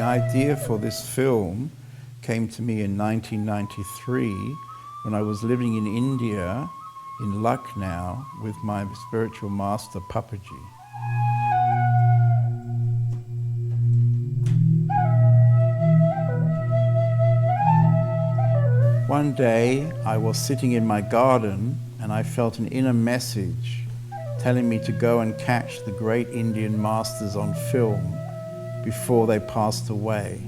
idea for this film came to me in 1993 when I was living in India, in Lucknow, with my spiritual master Papaji. One day I was sitting in my garden and I felt an inner message telling me to go and catch the great Indian masters on film before they passed away.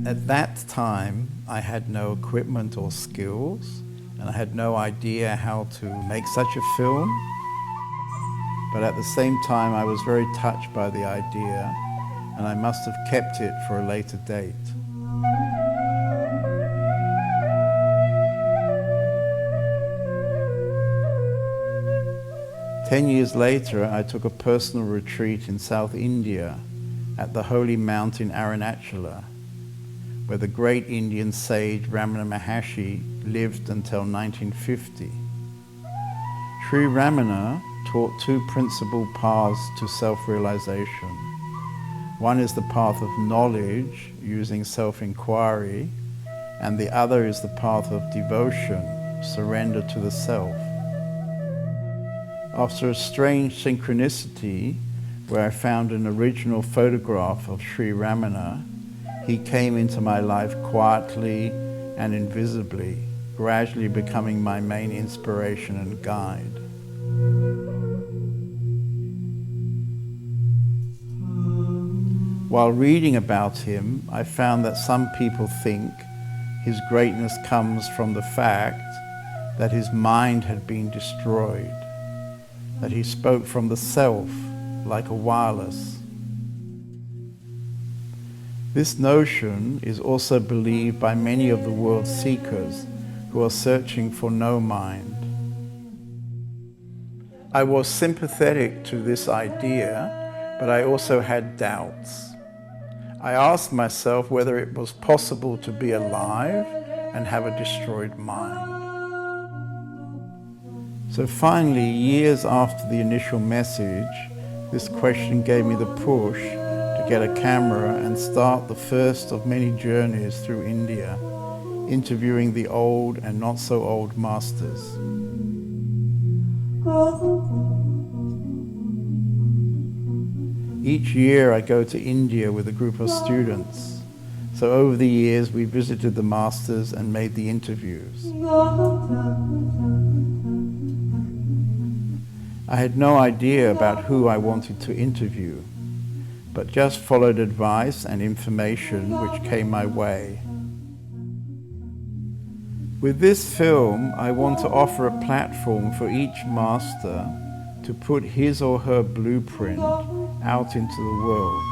At that time, I had no equipment or skills, and I had no idea how to make such a film. But at the same time, I was very touched by the idea, and I must have kept it for a later date. Ten years later, I took a personal retreat in South India at the holy mountain Arunachala, where the great Indian sage Ramana Maharshi lived until 1950. Sri Ramana taught two principal paths to self-realization. One is the path of knowledge, using self-inquiry, and the other is the path of devotion, surrender to the self. After a strange synchronicity, where I found an original photograph of Sri Ramana, he came into my life quietly and invisibly, gradually becoming my main inspiration and guide. While reading about him, I found that some people think his greatness comes from the fact that his mind had been destroyed, that he spoke from the self like a wireless. This notion is also believed by many of the world's seekers who are searching for no mind. I was sympathetic to this idea, but I also had doubts. I asked myself whether it was possible to be alive and have a destroyed mind. So finally, years after the initial message, this question gave me the push to get a camera and start the first of many journeys through India, interviewing the old and not so old masters. Each year I go to India with a group of students. So over the years we visited the masters and made the interviews. I had no idea about who I wanted to interview, but just followed advice and information which came my way. With this film, I want to offer a platform for each master to put his or her blueprint out into the world.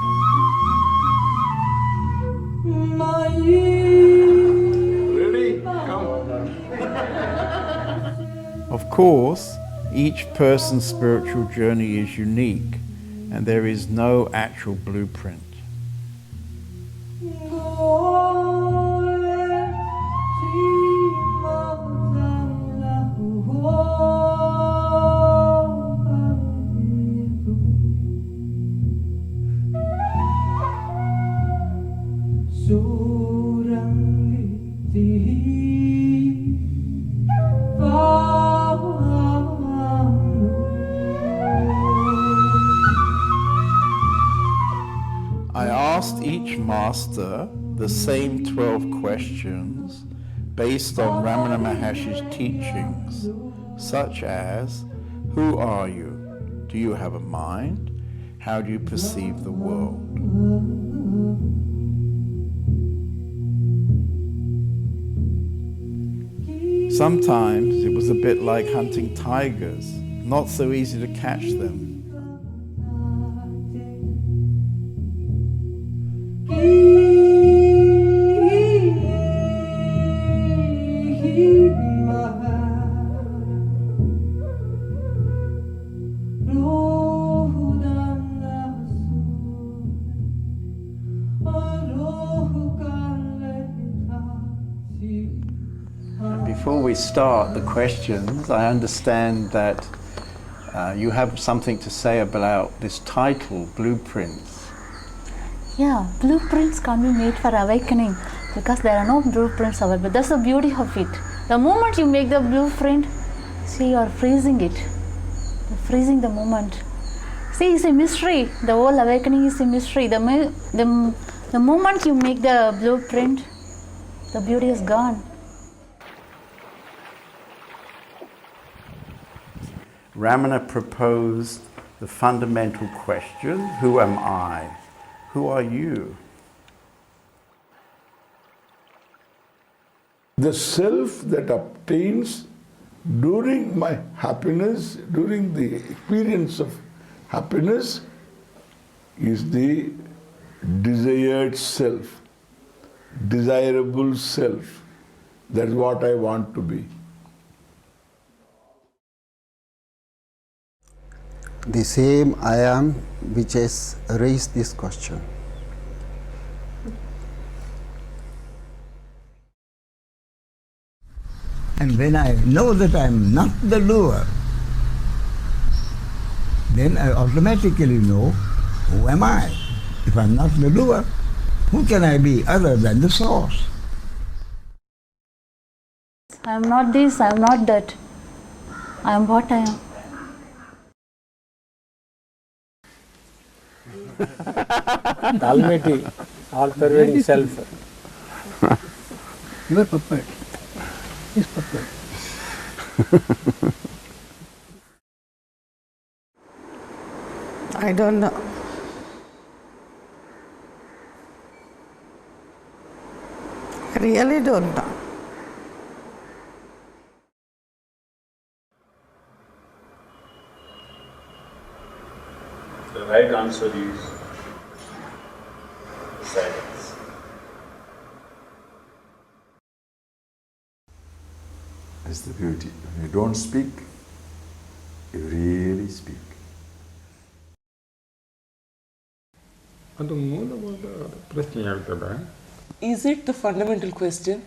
Ready? Come. Of course, each person's spiritual journey is unique, and there is no actual blueprint. I asked each master the same 12 questions based on Ramana Maharshi's teachings, such as, who are you? Do you have a mind? How do you perceive the world? Sometimes it was a bit like hunting tigers, not so easy to catch them. Before we start the questions, I understand that you have something to say about this title, Blueprints. Yeah, blueprints can't be made for awakening because there are no blueprints available. That's the beauty of it. The moment you make the blueprint, see, you are freezing it. You're freezing the moment. See, it's a mystery. The whole awakening is a mystery. The moment you make the blueprint, the beauty is gone. Ramana proposed the fundamental question, who am I? Who are you? The self that obtains during my happiness, during the experience of happiness, is the desired self, desirable self. That's what I want to be. The same I am which has raised this question. And when I know that I am not the doer, then I automatically know who am I. If I am not the doer, who can I be other than the source? I am not this, I am not that. I am what I am. The Almighty, all-pervading self. Your puppet. His puppet. I don't know. I really don't know. The right answer is silence. That's the beauty. When you don't speak, you really speak. ಅದು ಮೂಲವಾದ ಪ್ರಶ್ನೆ ಹೇಳ್ತದೆ. Is it the fundamental question?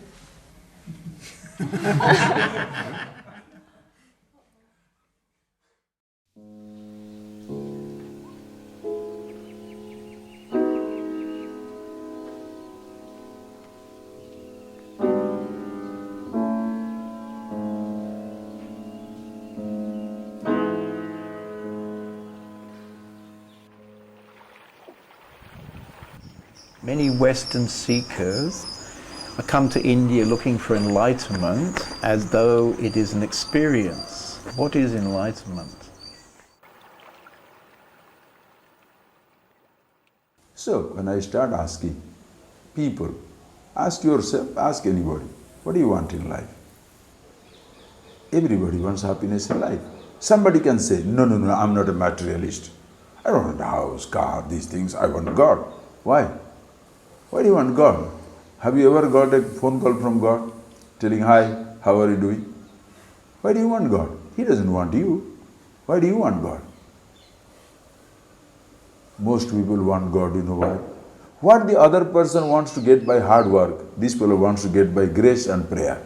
Many Western seekers come to India looking for enlightenment as though it is an experience. What is enlightenment? So, when I start asking people, ask yourself, ask anybody, what do you want in life? Everybody wants happiness in life. Somebody can say, no, I'm not a materialist. I don't want a house, car, these things, I want God. Why? Why do you want God? Have you ever got a phone call from God telling, hi, how are you doing? Why do you want God? He doesn't want you. Why do you want God? Most people want God, you know why? What the other person wants to get by hard work, this fellow wants to get by grace and prayer.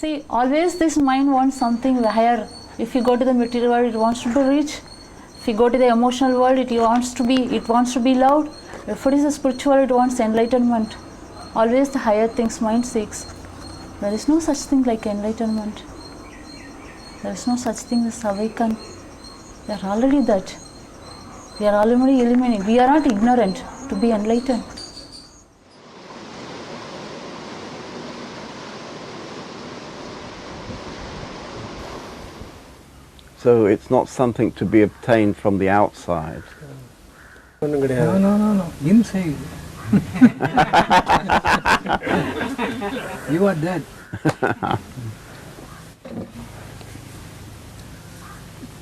See, always this mind wants something higher. If you go to the material world, it wants to be rich. If you go to the emotional world, it wants to be loved. If it is a spiritual, it wants enlightenment. Always the higher things mind seeks. There is no such thing like enlightenment. There is no such thing as awaken. We are already that. We are already illuminated. We are not ignorant to be enlightened. So it's not something to be obtained from the outside. No. Inside. You are dead.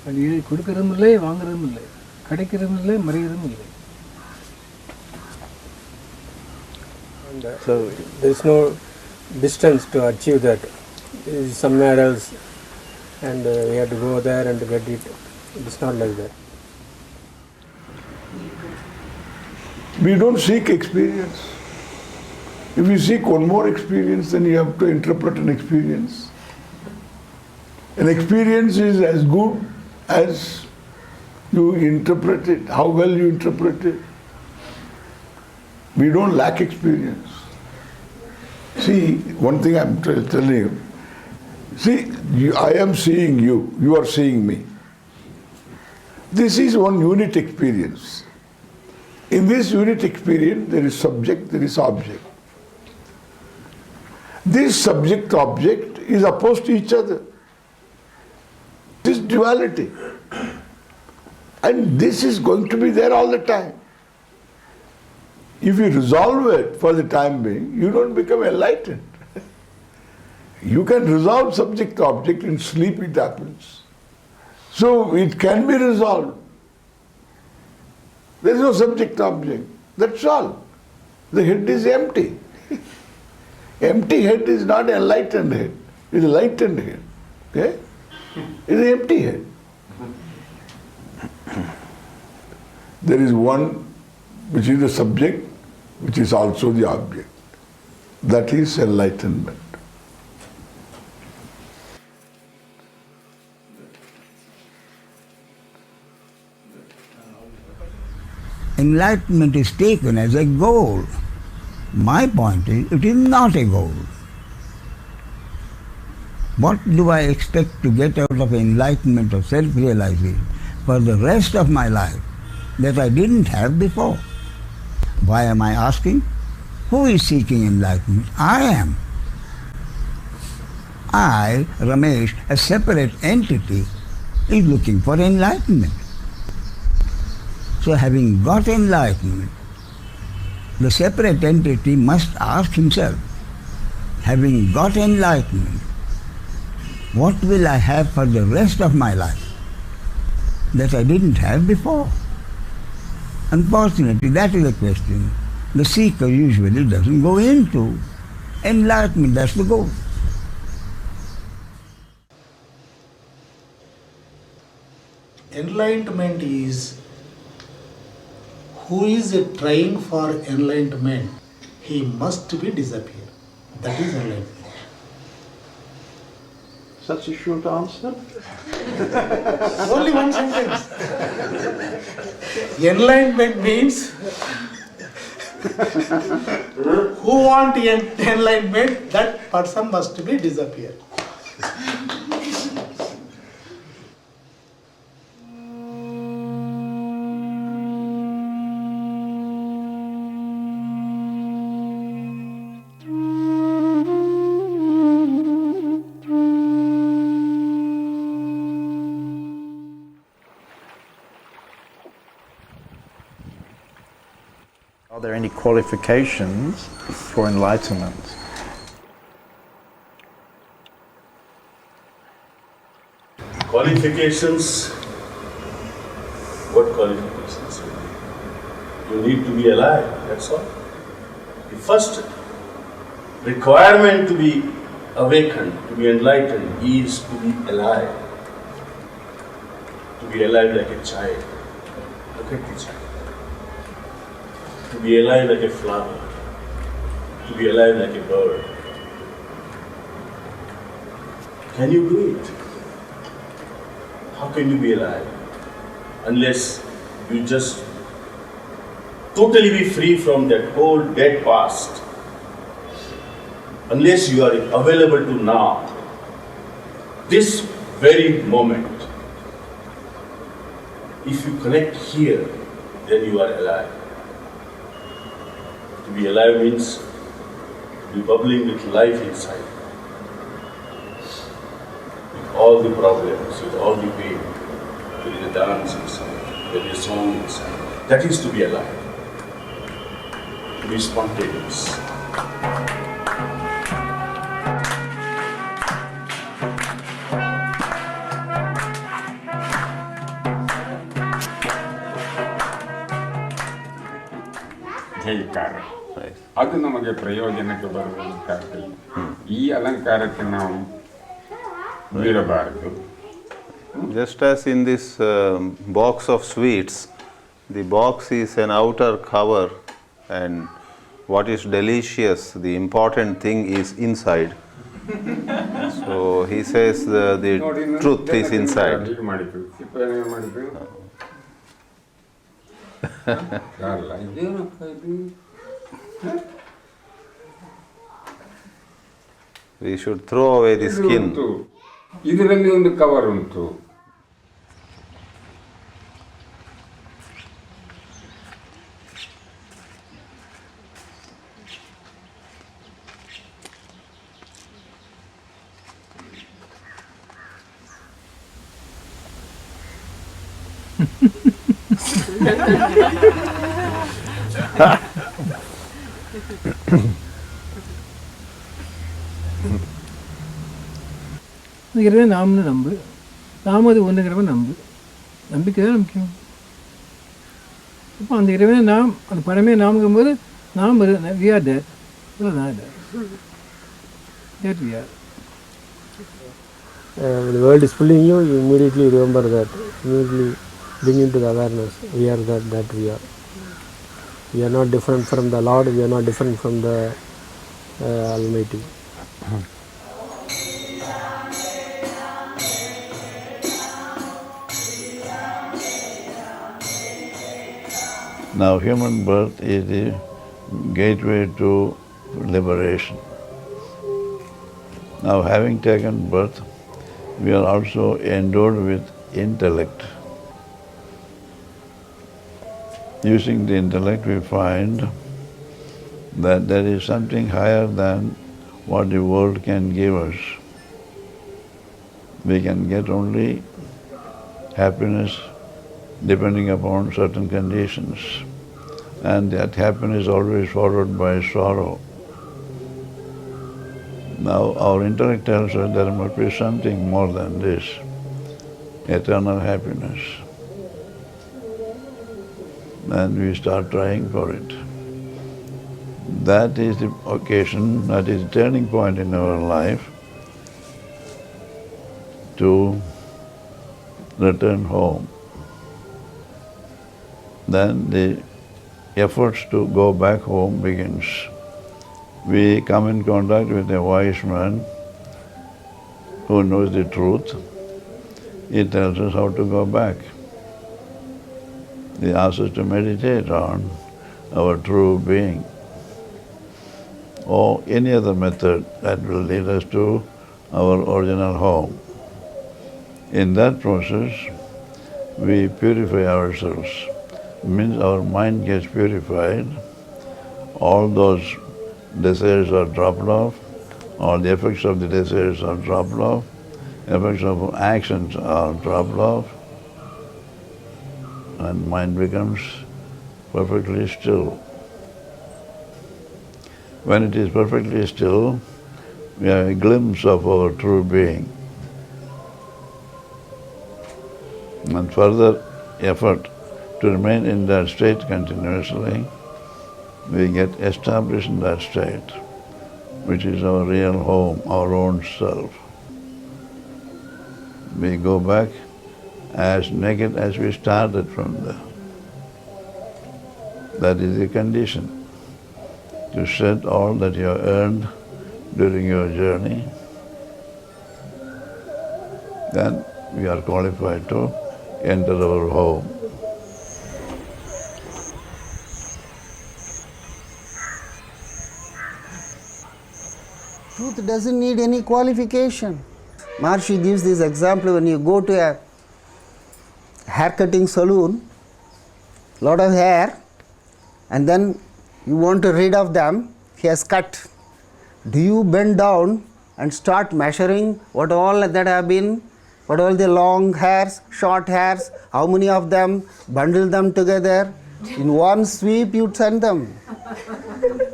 அது கொடுக்கறதும் இல்லை வாங்குறதும் இல்லை கிடைக்கிறதும் இல்லை மறைகிறதும் இல்லை. So there is no distance to achieve that. It is somewhere else, and we have to go there and get it. It is not like that. We don't seek experience. If you seek one more experience, then you have to interpret an experience. An experience is as good as you interpret it, how well you interpret it. We don't lack experience. See, one thing I'm telling you. See, I am seeing you, you are seeing me. This is one unit experience. In this unit experience, there is subject, there is object. This subject-object is opposed to each other. This duality. And this is going to be there all the time. If you resolve it for the time being, you don't become enlightened. You can resolve subject-object, in sleep it happens. So it can be resolved. There is no subject-object. That's all. The head is empty. Empty head is not enlightened head. It's a lightened head. Okay? It's an empty head. There is one which is the subject, which is also the object. That is enlightenment. Enlightenment is taken as a goal. My point is, it is not a goal. What do I expect to get out of enlightenment or self-realization for the rest of my life that I didn't have before? Why am I asking? Who is seeking enlightenment? I am. I, Ramesh, a separate entity, is looking for enlightenment. So having got enlightenment, the separate entity must ask himself, having got enlightenment, what will I have for the rest of my life that I didn't have before? Unfortunately, that is a question the seeker usually doesn't go into. Enlightenment, that's the goal. Enlightenment is, who is trying for enlightenment, he must be disappear. That is enlightenment. Such a short answer? Only one sentence. Enlightenment means who want enlightenment, that person must be disappear. Are there any qualifications for enlightenment? Qualifications? What qualifications? You need to be alive, that's all. The first requirement to be awakened, to be enlightened, is to be alive. To be alive like a child. Look at the child. To be alive like a flower, to be alive like a bird. Can you do it? How can you be alive? Unless you just totally be free from that whole dead past. Unless you are available to now, this very moment. If you connect here, then you are alive. To be alive means to be bubbling with life inside. With all the problems, with all the pain, there is a dance inside, there is a song inside. That is to be alive. To be spontaneous. ಜೈಕಾರ ಅದು ನಮಗೆ ಪ್ರಯೋಜನಕ್ಕೆ ಬರುವಂತಾಗಲಿ. ಈ ಅಲಂಕಾರಕ್ಕೆ ನಾವು ಬೀಳಬಾರದು. Just as in this box of sweets, the box is an outer cover and what is delicious, the important thing is inside. So he says the truth is inside. We should throw away the skin. ಇದರಲ್ಲಿ ಒಂದು cover ಉಂಟು. இருக்கிற நாம்னு நம்பு, நாம் அது ஒன்றுங்கிறவன் நம்பு, நம்பிக்கை தான் முக்கியம். அப்போ அந்த இறைவனை நாம், அந்த பரமே நாம்ங்கும்போது நாம் வி ஆர் தேட், தான் that we are. When the world is pulling you, you immediately remember that, immediately bring into the awareness, we are that we are. We are not different from the Lord, we are not different from the Almighty. Now, human birth is the gateway to liberation. Now, having taken birth, we are also endowed with intellect. Using the intellect, we find that there is something higher than what the world can give us. We can get only happiness depending upon certain conditions, and that happiness is always followed by sorrow. Now, our intellect tells us there must be something more than this, eternal happiness. And we start trying for it. That is the occasion, that is the turning point in our life to return home. Then the efforts to go back home begins. We come in contact with a wise man who knows the truth. He tells us how to go back. He asks us to meditate on our true being, or any other method that will lead us to our original home. In that process, we purify ourselves. Means our mind gets purified, all those desires are dropped off, all the effects of the desires are dropped off, effects of actions are dropped off, and mind becomes perfectly still. When it is perfectly still, we have a glimpse of our true being. And further effort to remain in that state continuously, we get established in that state, which is our real home, our own self. We go back as naked as we started from there. That is the condition, to shed all that you have earned during your journey. Then we are qualified to enter our home. Truth doesn't need any qualification. Maharshi gives this example when you go to a haircutting saloon, lot of hair, and then you want to rid of them, he has cut. Do you bend down and start measuring what all that have been, what all the long hairs, short hairs, how many of them, bundle them together, in one sweep you send them.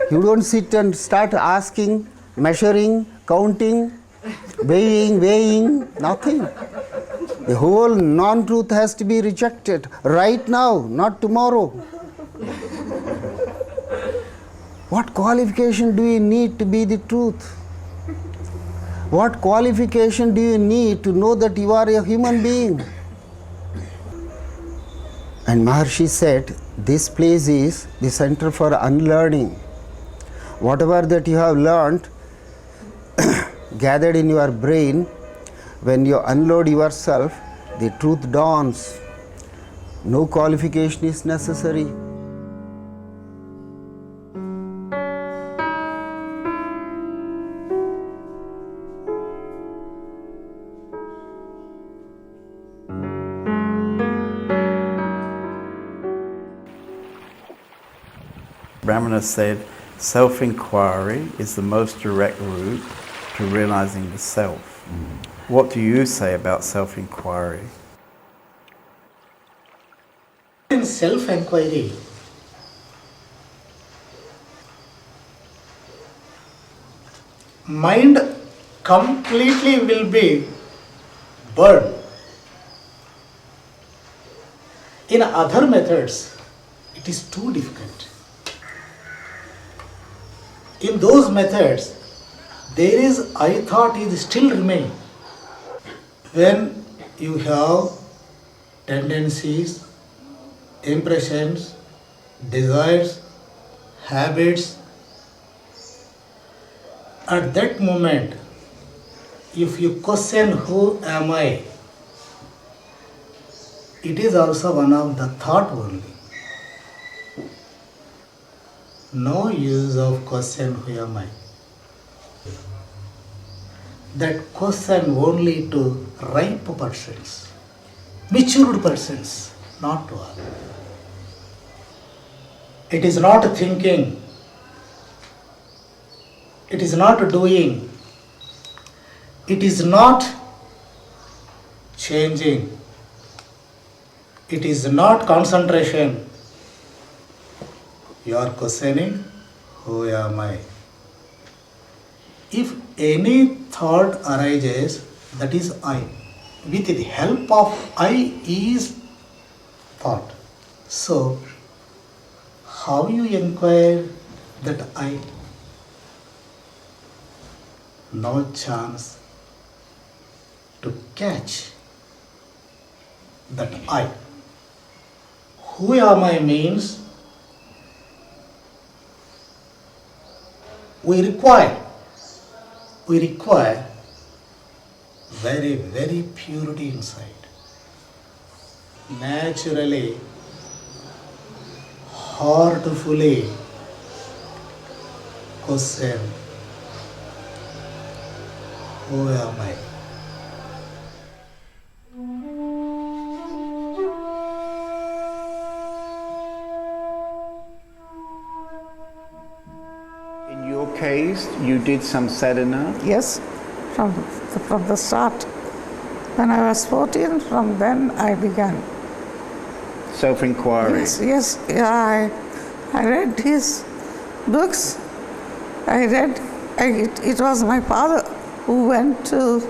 You don't sit and start asking, measuring, counting, weighing, nothing. The whole non-truth has to be rejected right now, not tomorrow. What qualification do you need to be the truth? What qualification do you need to know that you are a human being? And Maharshi said, this place is the center for unlearning. Whatever that you have learned, gathered in your brain, when you unload yourself, the truth dawns. No qualification is necessary. Ramana said, self-inquiry is the most direct route to realizing the self. What do you say about self-inquiry? In self-inquiry, mind completely will be burned. In other methods, it is too difficult. In those methods, there is I thought is still remain. When you have tendencies, impressions, desires, habits, at that moment, if you question who am I, it is also one of the thought only. No use of question who am I. That question only to ripe persons, matured persons, not to all. It is not thinking, it is not doing, it is not changing, it is not concentration. You are questioning, who am I? If any thought arises, that is I. With the help of I is thought. So, how you inquire that I? No chance to catch that I. Who am I means we require very, very purity inside. Naturally, heartfully question, who am I? In your case, you did some sadhana? Yes, from the start. When I was 14, from then I began. Self-inquiry? Yes, yeah, I read his books. It was my father who went to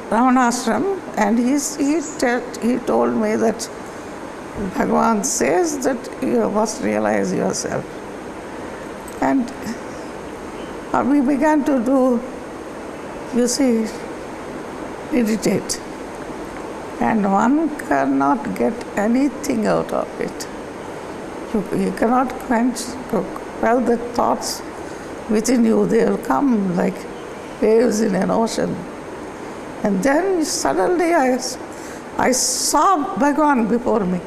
Ramanashram, and he told me that Bhagavan says that you must realize yourself. And we began to do, you see, meditate. And one cannot get anything out of it. You cannot quell the thoughts within you. They will come like waves in an ocean. And then suddenly I saw Bhagavan before me.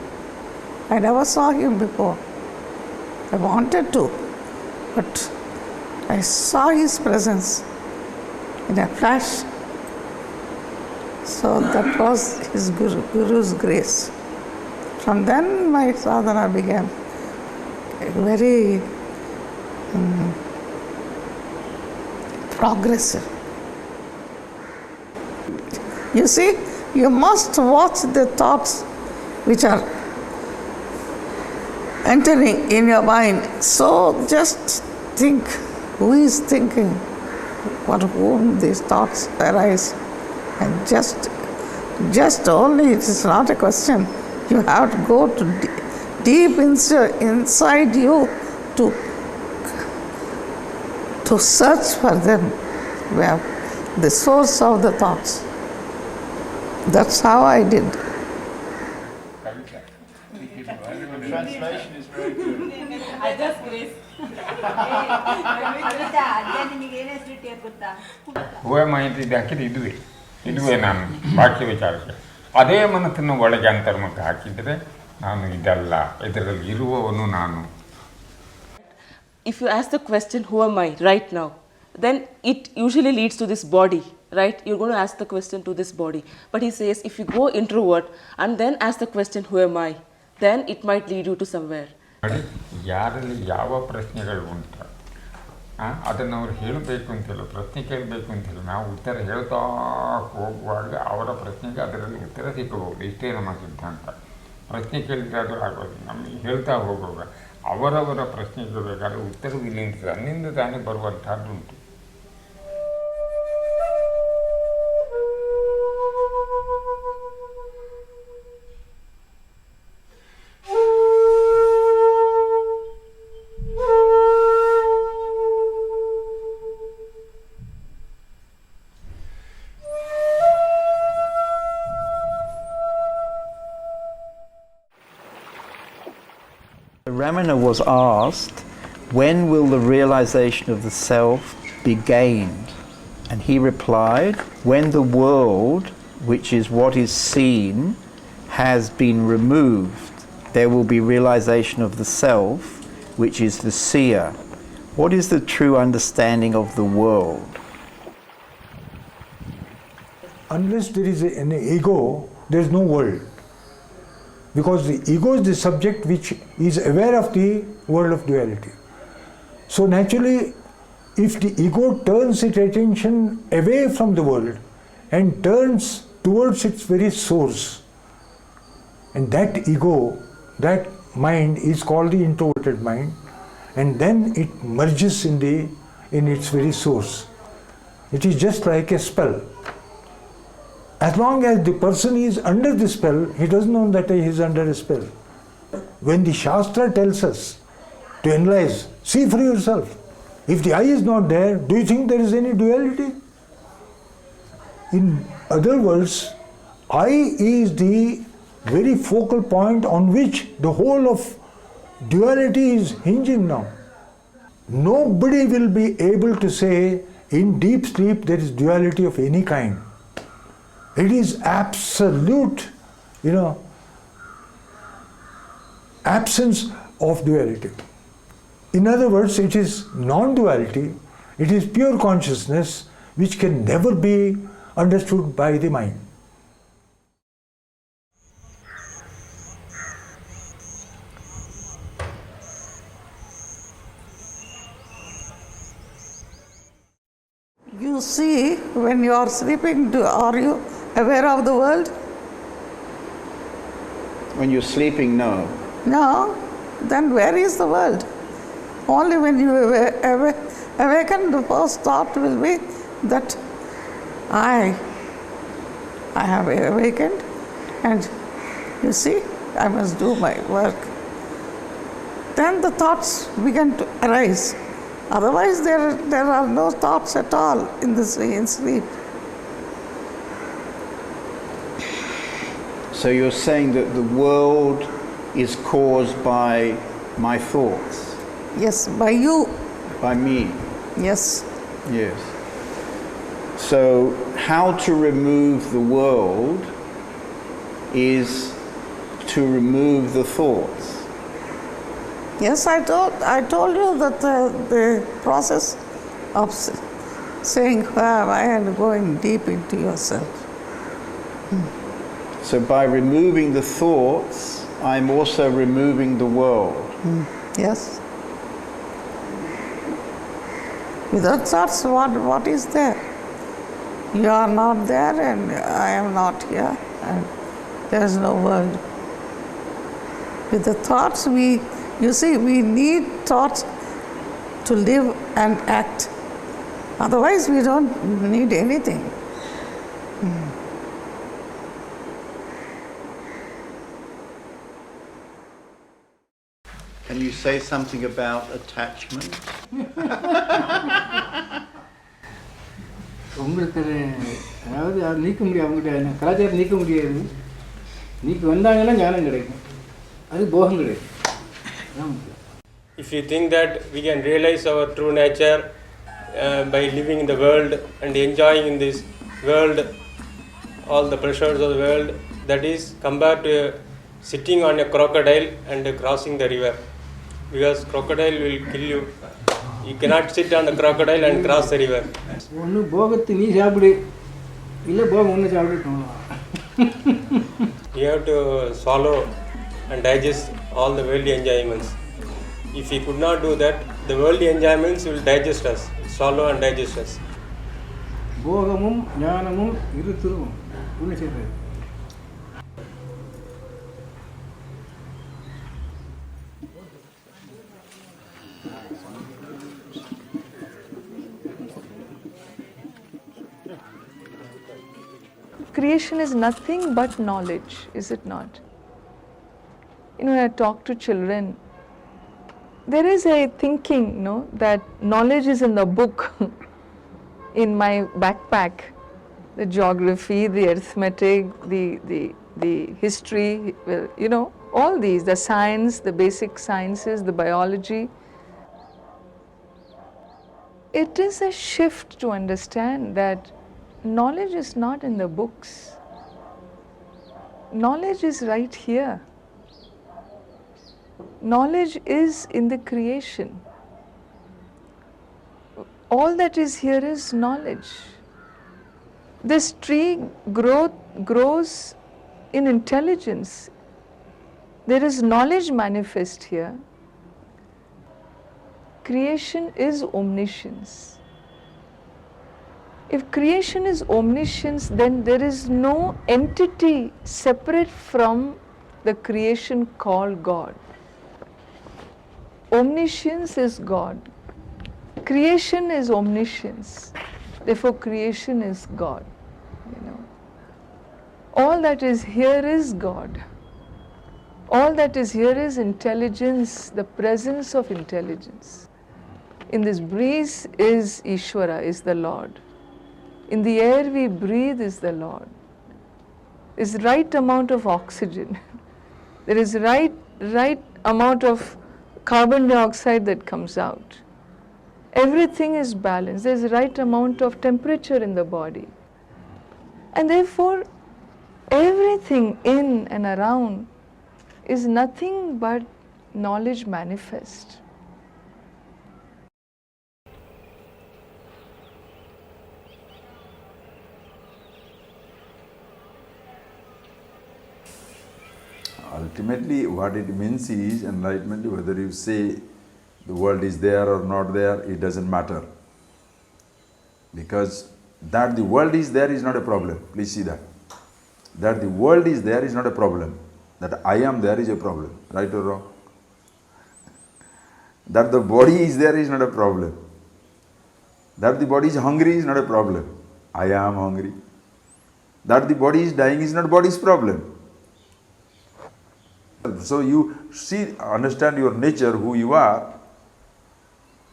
I never saw him before. I wanted to, but I saw his presence in a flash. So that was his Guru's grace. From then my sadhana began very progressive. You see, you must watch the thoughts which are entering in your mind. So just think, who is thinking, for whom these thoughts arise. And just only, it is not a question. You have to go to deep inside you to search for them, where the source of the thoughts. That's how I did. The translation is very good. I just grace. Who am I to the ಇದುವೇ ನಾನು ಬಾಕಿ ವಿಚಾರಕ್ಕೆ ಅದೇ ಮನಸ್ಸನ್ನು ಒಳಗೆ ಅಂತರ್ಮುಖ ಹಾಕಿದರೆ ನಾನು ಇದಲ್ಲ ಇದರಲ್ಲಿ ಇರುವವನು ನಾನು. If you ask the question, who am I right now, then it usually leads to this body, right? You're going to ask the question to this body. But he says, if you go introvert and then ask the question, who am I, then it might lead you to somewhere. ಯಾರಲ್ಲಿ ಯಾವ ಪ್ರಶ್ನೆಗಳು ಉಂಟು ಅದನ್ನು ಅವ್ರು ಹೇಳಬೇಕು ಅಂತಿಲ್ಲ, ಪ್ರಶ್ನೆ ಕೇಳಬೇಕು ಅಂತಿಲ್ಲ. ನಾವು ಉತ್ತರ ಹೇಳ್ತಾ ಹೋಗುವಾಗ ಅವರ ಪ್ರಶ್ನೆಗೆ ಅದರಲ್ಲಿ ಉತ್ತರ ಸಿಕ್ಕಬಹುದು. ಇಷ್ಟೇ ನಮ್ಮ ಸಿದ್ಧಾಂತ. ಪ್ರಶ್ನೆ ಕೇಳಿದ್ರೆ ಅದು ಆಗೋದು. ನಮಗೆ ಹೇಳ್ತಾ ಹೋಗುವಾಗ ಅವರವರ ಪ್ರಶ್ನೆಗೆ ಬೇಕಾದ್ರೆ ಉತ್ತರವಿಲ್ಲ ಅಂತ ಅನ್ನಿಂದ ತಾನೇ ಬರುವಂತಹದ್ದುಂಟು. Ramana was asked, when will the realization of the self be gained? And he replied, when the world, which is what is seen, has been removed, there will be realization of the self, which is the seer. What is the true understanding of the world? Unless there is an ego, there is no world. Because the ego is the subject which is aware of the world of duality. So naturally, if the ego turns its attention away from the world and turns towards its very source, and that ego, that mind is called the introverted mind, and then it merges in its very source. It is just like a spell. As long as the person is under the spell, he doesn't know that he is under a spell. When the Shastra tells us to analyze, see for yourself. If the I is not there, do you think there is any duality? In other words, I is the very focal point on which the whole of duality is hinging now. Nobody will be able to say in deep sleep there is duality of any kind. It is absolute, absence of duality. In other words, it is non-duality, it is pure consciousness which can never be understood by the mind. You see, when you are sleeping, are you aware of the world? When you're sleeping, no. No, then where is the world? Only when you awaken, the first thought will be that I have awakened, and you see, I must do my work. Then the thoughts begin to arise. Otherwise, there are no thoughts at all in sleep. So you're saying that the world is caused by my thoughts? Yes, by you. By me? Yes. Yes. So how to remove the world is to remove the thoughts? Yes, I told you that the process of saying who am I and going deep into yourself. So by removing the thoughts, I'm also removing the world. Yes. Without thoughts, what is there? You are not there and I am not here, and there is no world. With the thoughts, you see, we need thoughts to live and act. Otherwise, we don't need anything. Can you say something about attachment? உங்களுக்கு அதாவது அது நீக்க முடியாது, அவங்ககிட்ட கலாச்சாரம் நீக்க முடியாது. நீக்கி வந்தாங்கன்னா ஞானம் கிடைக்கும், அது போகம் கிடையாது. If you think that we can realize our true nature by living in the world and enjoying in this world all the pleasures of the world, that is compared to sitting on a crocodile and crossing the river, because crocodile will kill you. You cannot sit on the crocodile and cross the river. ஒன்று போகத்து நீ சாப்பிடு இல்லை போகம் ஒன்று சாப்பிட்டு. You have to swallow and digest all the worldly enjoyments. If we could not do that, the worldly enjoyments will digest us, swallow and digest us. போகமும் ஞானமும் இருத்துரும் ஒன்று சேர்றது. Creation is nothing but knowledge, is it not? You know, when I talk to children, there is a thinking, that knowledge is in the book, in my backpack, the geography, the arithmetic, the history, all these, the science, the basic sciences, the biology. It is a shift to understand that knowledge is not in the books. Knowledge is right here. Knowledge is in the creation. All that is here is knowledge. This tree grows in intelligence. There is knowledge manifest here. Creation is omniscience. If creation is omniscience, then there is no entity separate from the creation called God. Omniscience is God. Creation is omniscience. Therefore, creation is God. All that is here is God. All that is here is intelligence, the presence of intelligence. In this breeze is Ishvara, is the Lord. In the air we breathe is the Lord. There is right amount of oxygen. There is right amount of carbon dioxide that comes out. Everything is balanced. There is right amount of temperature in the body. And therefore, everything in and around is nothing but knowledge manifest. Ultimately, what it means is enlightenment. Whether you say the world is there or not there, it doesn't matter. Because that the world is there is not a problem. Please see that. That the world is there is not a problem. That I am there is a problem. Right or wrong? That the body is there is not a problem. That the body is hungry is not a problem. I am hungry. That the body is dying is not body's problem. So you see, understand your nature, who you are,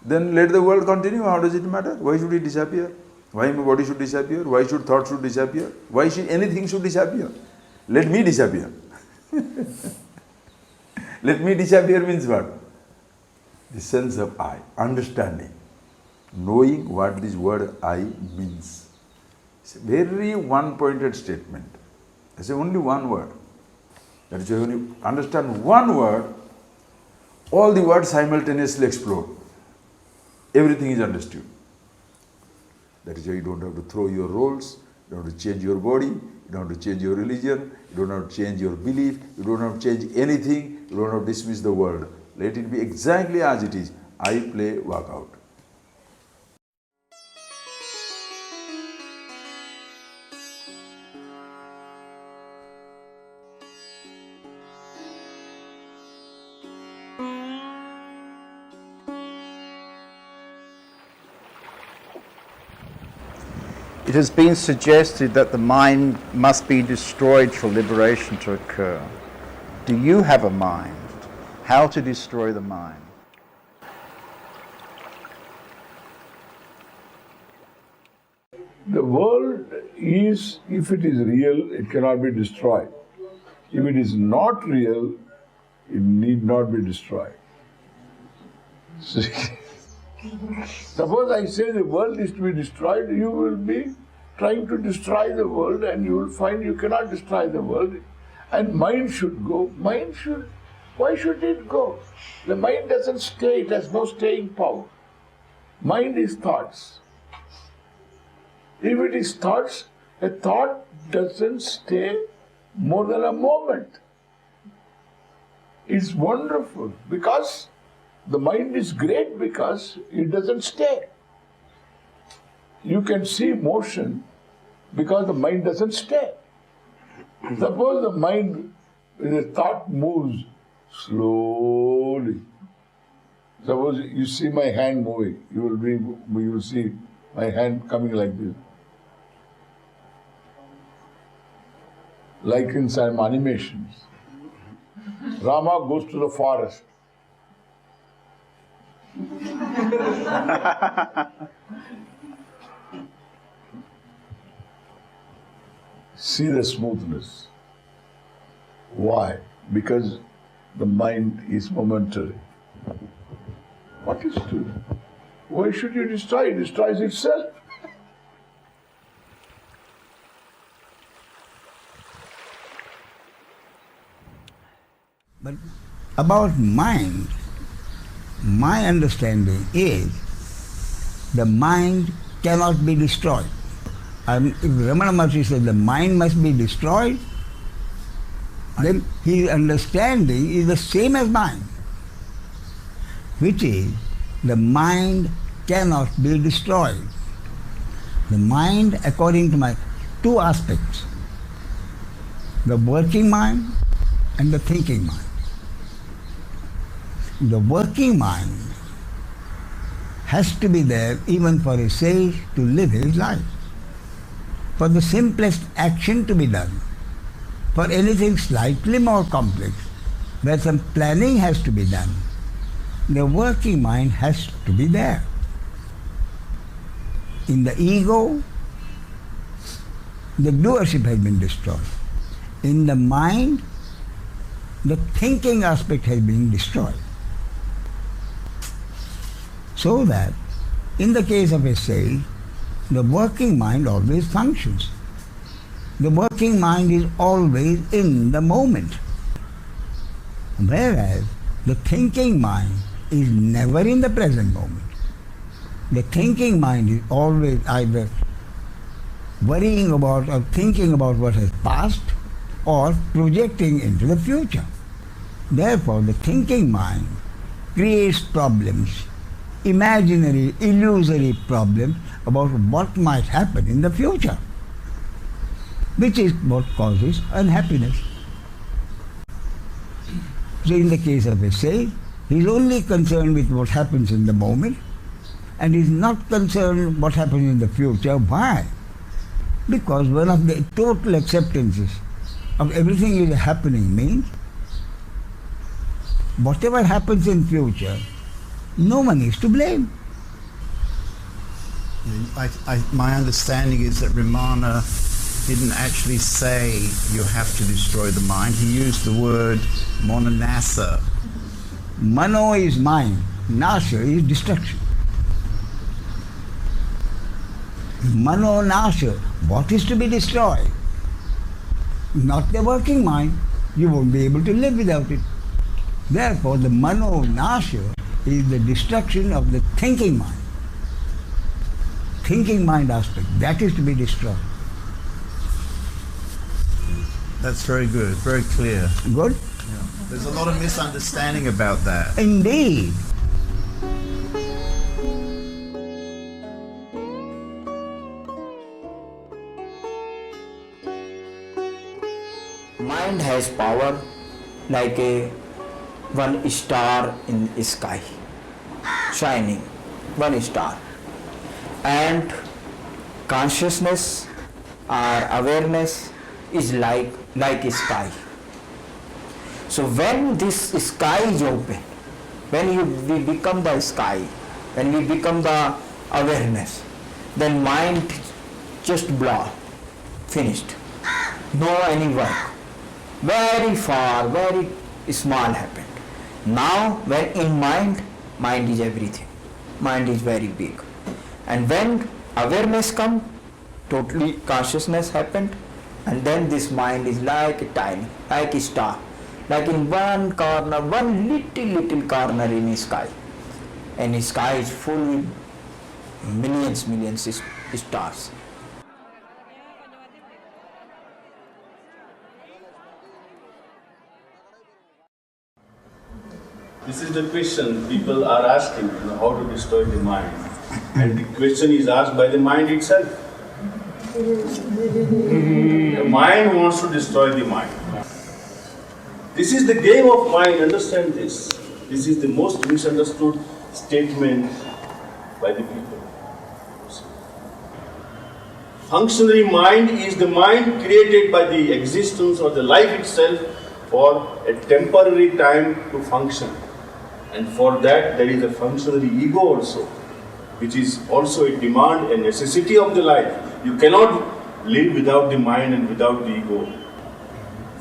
then let the world continue. How does it matter? Why should it disappear? Why my body should disappear? Why should thought should disappear? Why should anything should disappear? Let me disappear. Let me disappear means what? The sense of I, understanding, knowing what this word I means. It's a very one-pointed statement. It's only one word. That is why when you understand one word, all the words simultaneously explode. Everything is understood. That is why you don't have to throw your roles, you don't have to change your body, you don't have to change your religion, you don't have to change your belief, you don't have to change anything, you don't have to dismiss the world. Let it be exactly as it is. I play, work out. It has been suggested that the mind must be destroyed for liberation to occur. Do you have a mind? How to destroy the mind? The world is, if it is real, it cannot be destroyed. If it is not real, it need not be destroyed. See? Suppose I say the world is to be destroyed, you will be trying to destroy the world and you will find you cannot destroy the world. And mind should go. Why should it go? The mind doesn't stay, it has no staying power. Mind is thoughts. If it is thoughts, a thought doesn't stay more than a moment. It's wonderful because the mind is great because it doesn't stay. You can see motion because the mind doesn't stay. Suppose the mind, the thought moves slowly. Suppose you see my hand moving, you will see my hand coming like this. Like in some animations. Rama goes to the forest. See the smoothness. Why? Because the mind is momentary. What is to do? Why should you destroy? It destroys itself. But about mind, my understanding is the mind cannot be destroyed. If Ramana Maharshi said the mind must be destroyed, then his understanding is the same as mine, which is the mind cannot be destroyed. The mind, according to my two aspects, the working mind and the thinking mind. The working mind has to be there even for a sage to live his life, for the simplest action to be done, for anything slightly more complex, where some planning has to be done. The working mind has to be there. In the ego, the doership has been destroyed. In the mind, the thinking aspect has been destroyed. So that, in the case of a sage, the working mind always functions. The working mind is always in the moment. Whereas the thinking mind is never in the present moment. The thinking mind is always either worrying about or thinking about what has passed or projecting into the future. Therefore, the thinking mind creates problems, imaginary, illusory problems about what might happen in the future, which is what causes unhappiness. So in the case of a sage, he is only concerned with what happens in the moment and is not concerned what happens in the future. Why? Because one of the total acceptances of everything is happening means whatever happens in future, no one is to blame. My understanding is that Ramana didn't actually say you have to destroy the mind. He used the word mononasa. Mano is mind, nasa is destruction. Mano nasa, what is to be destroyed? Not the working mind. You won't be able to live without it. Therefore, the mano nasa is the destruction of the thinking mind. Thinking mind aspect, that is to be destroyed. That's very good, very clear. Good? Yeah. There's a lot of misunderstanding about that. Indeed. Mind has power like one star in the sky, shining, one star. And consciousness or awareness is like a sky. So when this sky is open, when we become the sky, when we become the awareness, then mind just blow, finished. No any work. Very far, very small happened. Now when in mind mind is everything. Mind is very big. And when awareness comes, totally consciousness happened, and then this mind is like a tiny, like a star, like in one corner, one little corner in the sky. And the sky is full with millions stars. This is the question people are asking, how to destroy the mind. And the question is asked by the mind itself. The mind wants to destroy the mind. This is the game of mind, understand this. This is the most misunderstood statement by the people. Functionary mind is the mind created by the existence or the life itself for a temporary time to function. And for that there is a functionary ego also, which is also a demand, a necessity of the life. You cannot live without the mind and without the ego.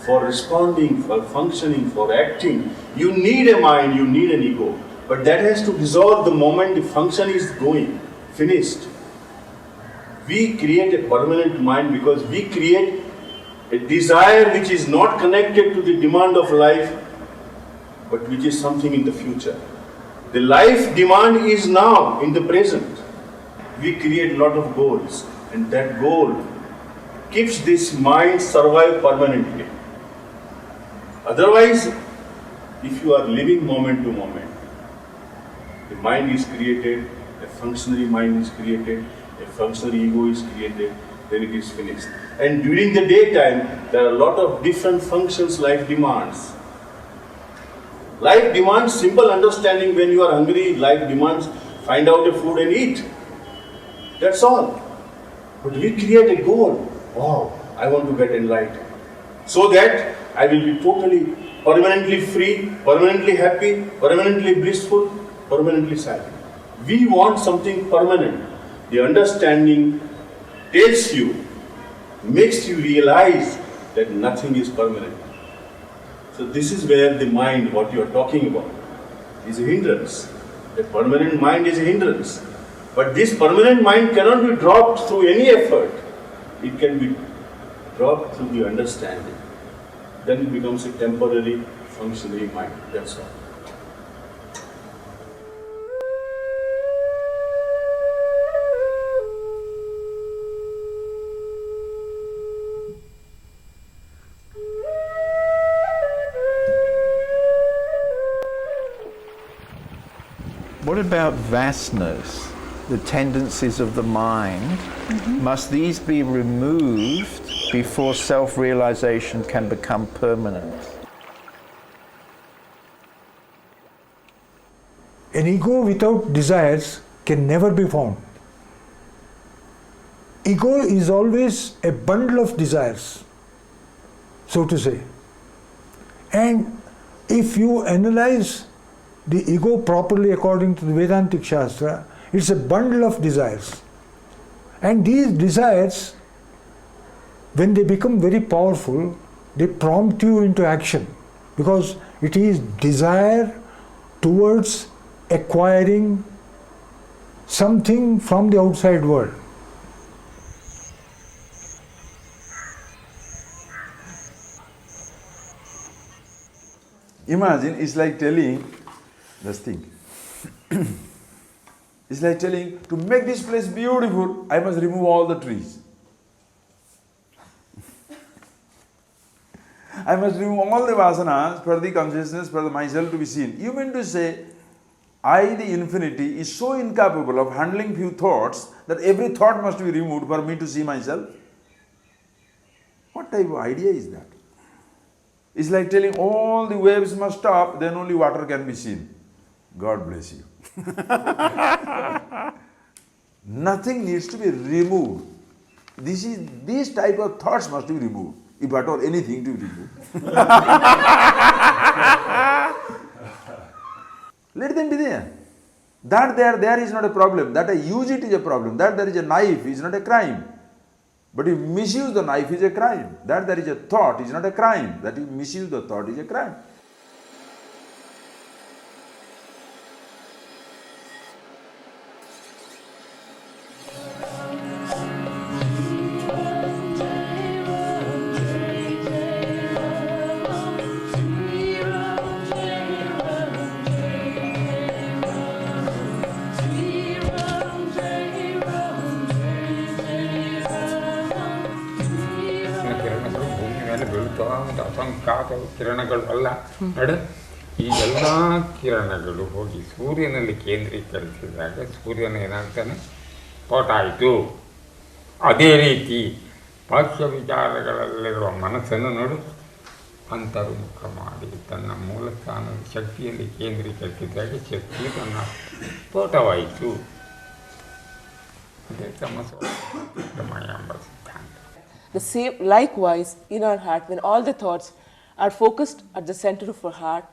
For responding, for functioning, for acting, you need a mind, you need an ego. But that has to dissolve the moment the function is going, finished. We create a permanent mind because we create a desire which is not connected to the demand of life, but which is something in the future. The life demand is now, in the present. We create a lot of goals, and that goal keeps this mind survive permanently. Otherwise, if you are living moment to moment, the mind is created, a functionary mind is created, a functionary ego is created, then it is finished. And during the daytime, there are a lot of different functions life demands. Life demands simple understanding. When you are hungry, life demands find out a food and eat. That's all. But we create a goal. Wow, I want to get enlightened. So that I will be totally, permanently free, permanently happy, permanently blissful, permanently silent. We want something permanent. The understanding tells you, makes you realize that nothing is permanent. So this is where the mind, what you are talking about, is a hindrance. A permanent mind is a hindrance. But this permanent mind cannot be dropped through any effort. It can be dropped through the understanding. Then it becomes a temporary, functionary mind. That's all. What about vasanas, the tendencies of the mind? Must these be removed before self-realization can become permanent? An ego without desires can never be found. Ego is always a bundle of desires, so to say. And if you analyze the ego properly according to the Vedantic Shastra, it's a bundle of desires. And these desires, when they become very powerful, they prompt you into action, because it is desire towards acquiring something from the outside world. Imagine, it's like telling this thing. It's like telling, to make this place beautiful, I must remove all the trees. I must remove all the vasanas for the consciousness, for the myself to be seen. You mean to say, I, the infinity, is so incapable of handling few thoughts that every thought must be removed for me to see myself? What type of idea is that? It's like telling all the waves must stop, then only water can be seen. God bless you. Nothing needs to be removed. These type of thoughts must be removed, if at all anything to be removed. Let them be there. That there is not a problem. That I use it is a problem. That there is a knife is not a crime. But if you misuse the knife is a crime. That there is a thought is not a crime. That you misuse the thought is a crime. ಮೇಲೆ ಬೀಳ್ತಾ ಒಂದು ಅಸಂಖ್ಯಾತ ಕಿರಣಗಳು ಅಲ್ಲ ನೋಡು, ಈ ಎಲ್ಲ ಕಿರಣಗಳು ಹೋಗಿ ಸೂರ್ಯನಲ್ಲಿ ಕೇಂದ್ರೀಕರಿಸಿದಾಗ ಸೂರ್ಯನ ಏನಾಗ್ತಾನೆ ಸ್ಫೋಟಾಯಿತು. ಅದೇ ರೀತಿ ಬಾಹ್ಯ ವಿಚಾರಗಳಲ್ಲಿರುವ ಮನಸ್ಸನ್ನು ನೋಡು ಅಂತರ್ಮುಖ ಮಾಡಿ ತನ್ನ ಮೂಲ ಸ್ಥಾನದ ಶಕ್ತಿಯಲ್ಲಿ ಕೇಂದ್ರೀಕರಿಸಿದಾಗ ಶಕ್ತಿ ತನ್ನ ಸ್ಫೋಟವಾಯಿತು. ಇದೇ ತಮಸ್ಸಮಯ ಎಂಬ ಸಿದ್ಧಾಂತ. The same, likewise, in our heart, when all the thoughts are focused at the center of our heart,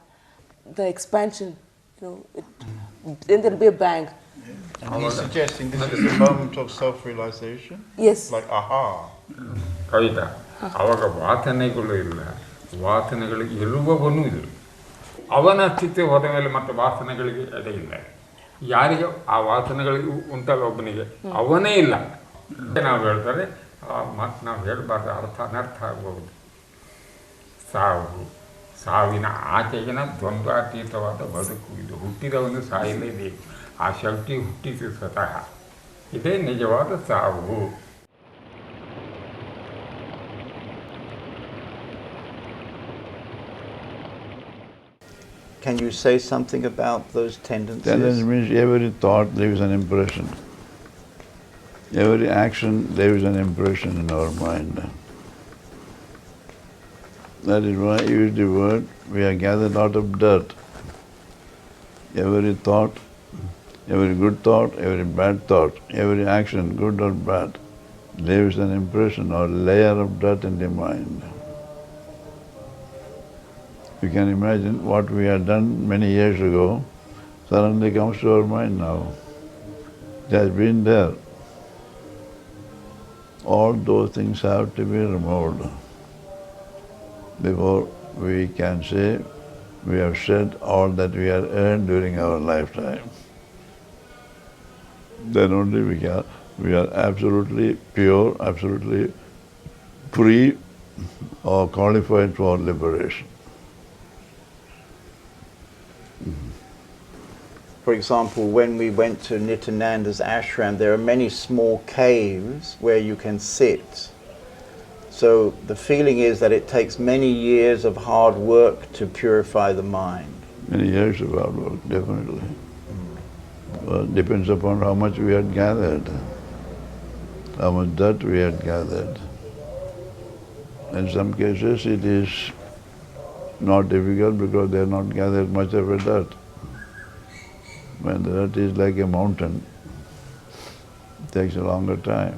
the expansion, then there will be a bang. And he's suggesting this is a moment of self-realization? Yes. Like, aha. Kavita, ಆವಾಗ ವಾಸನೆಗಳು ಇಲ್ಲ, ವಾಸನೆಗಳು ಇರುವವನೂ ಇಲ್ಲ. ಅವನ ಅಸ್ತಿತ್ವ ಹೋದ ಮೇಲೆ ಮತ್ತೆ ವಾಸನೆಗಳಿಗೆ ಎಡೆ ಇಲ್ಲ. ಯಾರಿಗೆ ಆ ವಾಸನೆಗಳಿಗೆ ಉಂಟಲ್ಲ ಒಬ್ಬನಿಗೆ, ಅವನೇ ಇಲ್ಲ. ನಾವು ಹೇಳ್ತಾರೆ, ಮತ್ತು ನಾವು ಹೇಳಬಾರ್ದು, ಅನರ್ಥ ಆಗ್ಬೋದು. ಸಾವಿನ ಆಚೆಗಿನ ದ್ವಂದ್ವಾತೀತವಾದ ಬದುಕು ಇದು. ಹುಟ್ಟಿದವನು ಸಾಯಲೇಬೇಕು, ಆ ಶಕ್ತಿ ಹುಟ್ಟಿತು ಸ್ವತಃ. ಇದೇ ನಿಜವಾದ ಸಾವು. Can you say something about those tendencies? Tendency means every thought leaves an impression. Every action leaves an impression in our mind. That is why I use the word, we are gathered out of dirt. Every thought, every good thought, every bad thought, every action, good or bad, leaves an impression or layer of dirt in the mind. You can imagine what we had done many years ago suddenly comes to our mind now. It has been there. All those things have to be removed before we can say we have shed all that we have earned during our lifetime. Then only we are absolutely pure, absolutely free or qualified for liberation. For example, when we went to Nityananda's ashram, there are many small caves where you can sit. So the feeling is that it takes many years of hard work to purify the mind. Many years of hard work, definitely. Well, it depends upon how much we had gathered, how much dirt we had gathered. In some cases it is not difficult because they have not gathered much of a dirt. When the dirt is like a mountain, it takes a longer time.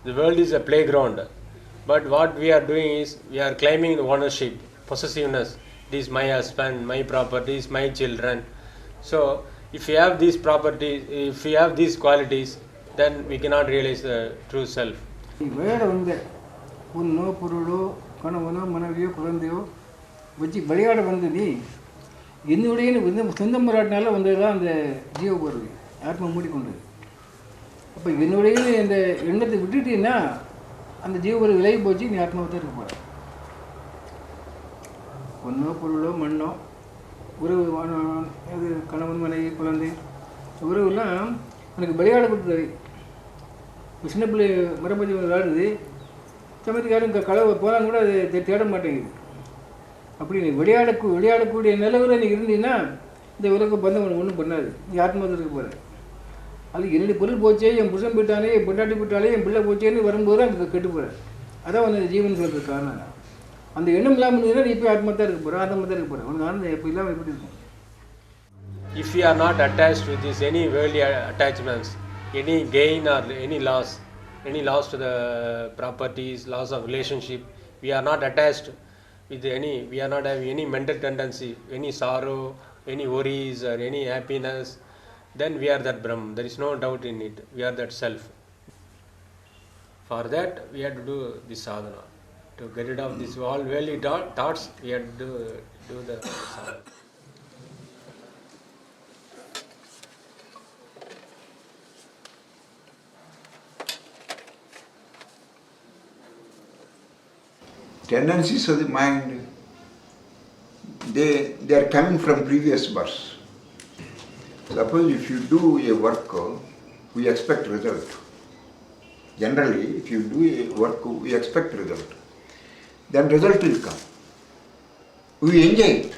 The world is a playground, but what we are doing is we are claiming the ownership, possessiveness. This is my husband, my properties, my children. So if we have these properties, if we have these qualities, then we cannot realize the true self. வேறு வந்து பொண்ணோ பொருளோ கணவனோ மனைவியோ குழந்தையோ வச்சு விளையாட வந்து நீ என்னுடைய சொந்த முறாட்டினால வந்தது தான் அந்த ஜீவ பொருள் ஆத்மா மூடிக்கொண்டது. அப்போ என்னுடைய இந்த எண்ணத்தை விட்டுட்டீங்கன்னா அந்த ஜீவ பொருள் விலகி போச்சு, நீ ஆத்மாவை தான் இருக்க போகிற. பொண்ணோ பொருளோ மண்ணோ உறவு அது கணவன் மனைவி குழந்தை உறவுலாம் எனக்கு விளையாட கொடுத்தது. சின்ன பிள்ளை மரப்பதி விளையாடுது, சமயத்துக்காரும் களவை போனால் கூட அது தேட மாட்டேங்குது. அப்படி நீ விளையாடக்கூடிய நிலவில் நீ இருந்தீங்கன்னா இந்த உலக பந்தம் ஒன்றும் பண்ணாது, நீ ஆத்மாவில் இருக்க போகிற. அது என்னுடைய பொருள் போச்சே, என் புருஷன் போயிட்டானே, என் பொண்டாட்டி போயிட்டாலே, என் பிள்ளை போச்சேன்னு வரும்போது தான் அங்கே கெட்டு போகிற. அதான் வந்து ஜீவன் சொல்கிறது காரணம். அந்த எண்ணம் இல்லாமல் இருந்ததுன்னா நீ போய் ஆத்மா தான் இருக்க போகிற, ஆத்மா தான் இருக்க போகிற. உனக்கு ஆனந்தம் எப்போ இல்லாமல் எப்படி இருக்கும்? If we are not attached with this any worldly attachments, any gain or any loss to the properties, loss of relationship, we are not attached with any, we are not having any mental tendency, any sorrow, any worries or any happiness, then we are that Brahman. There is no doubt in it. We are that self. For that, we have to do this sadhana. To get rid of these all worldly thoughts, we have to do the sadhana. tendencies of the mind, they are coming from previous births. Suppose if you do a work, we expect result. Generally, if you do a work, we expect result. Then result will come. We enjoy it.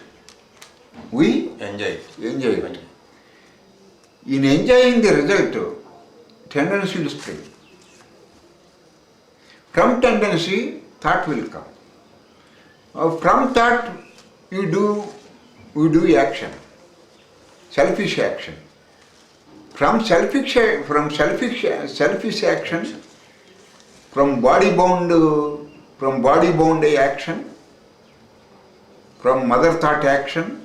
We enjoy it. In enjoying the result, tendency will spring. From tendency, thought will come. From thought, we do action, selfish action. From selfish action, from body bound action, from mother thought action,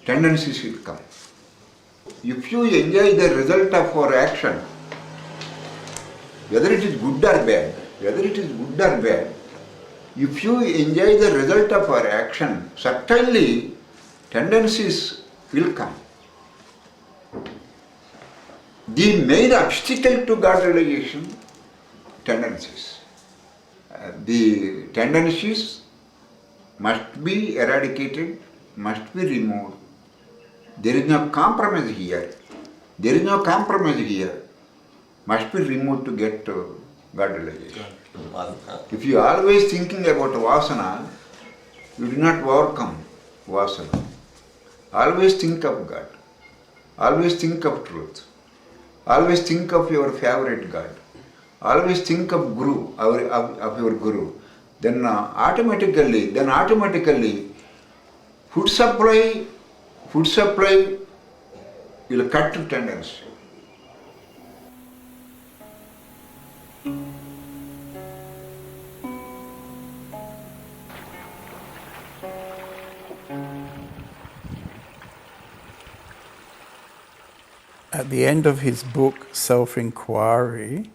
tendencies will come. If you enjoy the result of our action, whether it is good or bad, if you enjoy the result of our action, certainly tendencies will come. The main obstacle to God realization, tendencies. The tendencies must be eradicated, must be removed. There is no compromise here. Must be removed to get to God realization. If you are always thinking about vasana, you do not overcome vasana. Always think of God. Always think of truth. Always think of your favorite God. Always think of Guru, of your Guru. Then automatically, food supply will cut to tendency. At the end of his book, Self-Inquiry,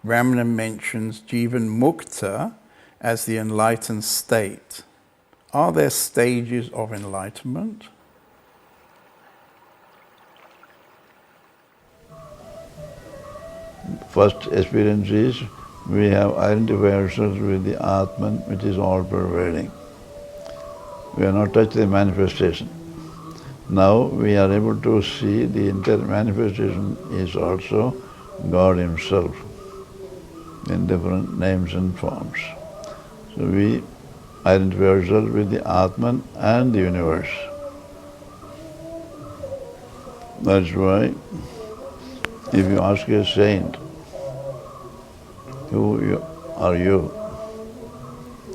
Ramana mentions Jivan Mukta as the enlightened state. Are there stages of enlightenment? First experience is we have identified ourselves with the Atman, which is all pervading. We have not touched the manifestation. Now we are able to see the entire manifestation is also God Himself in different names and forms. So we identify ourselves with the Atman and the universe. That's why if you ask a saint, who are you?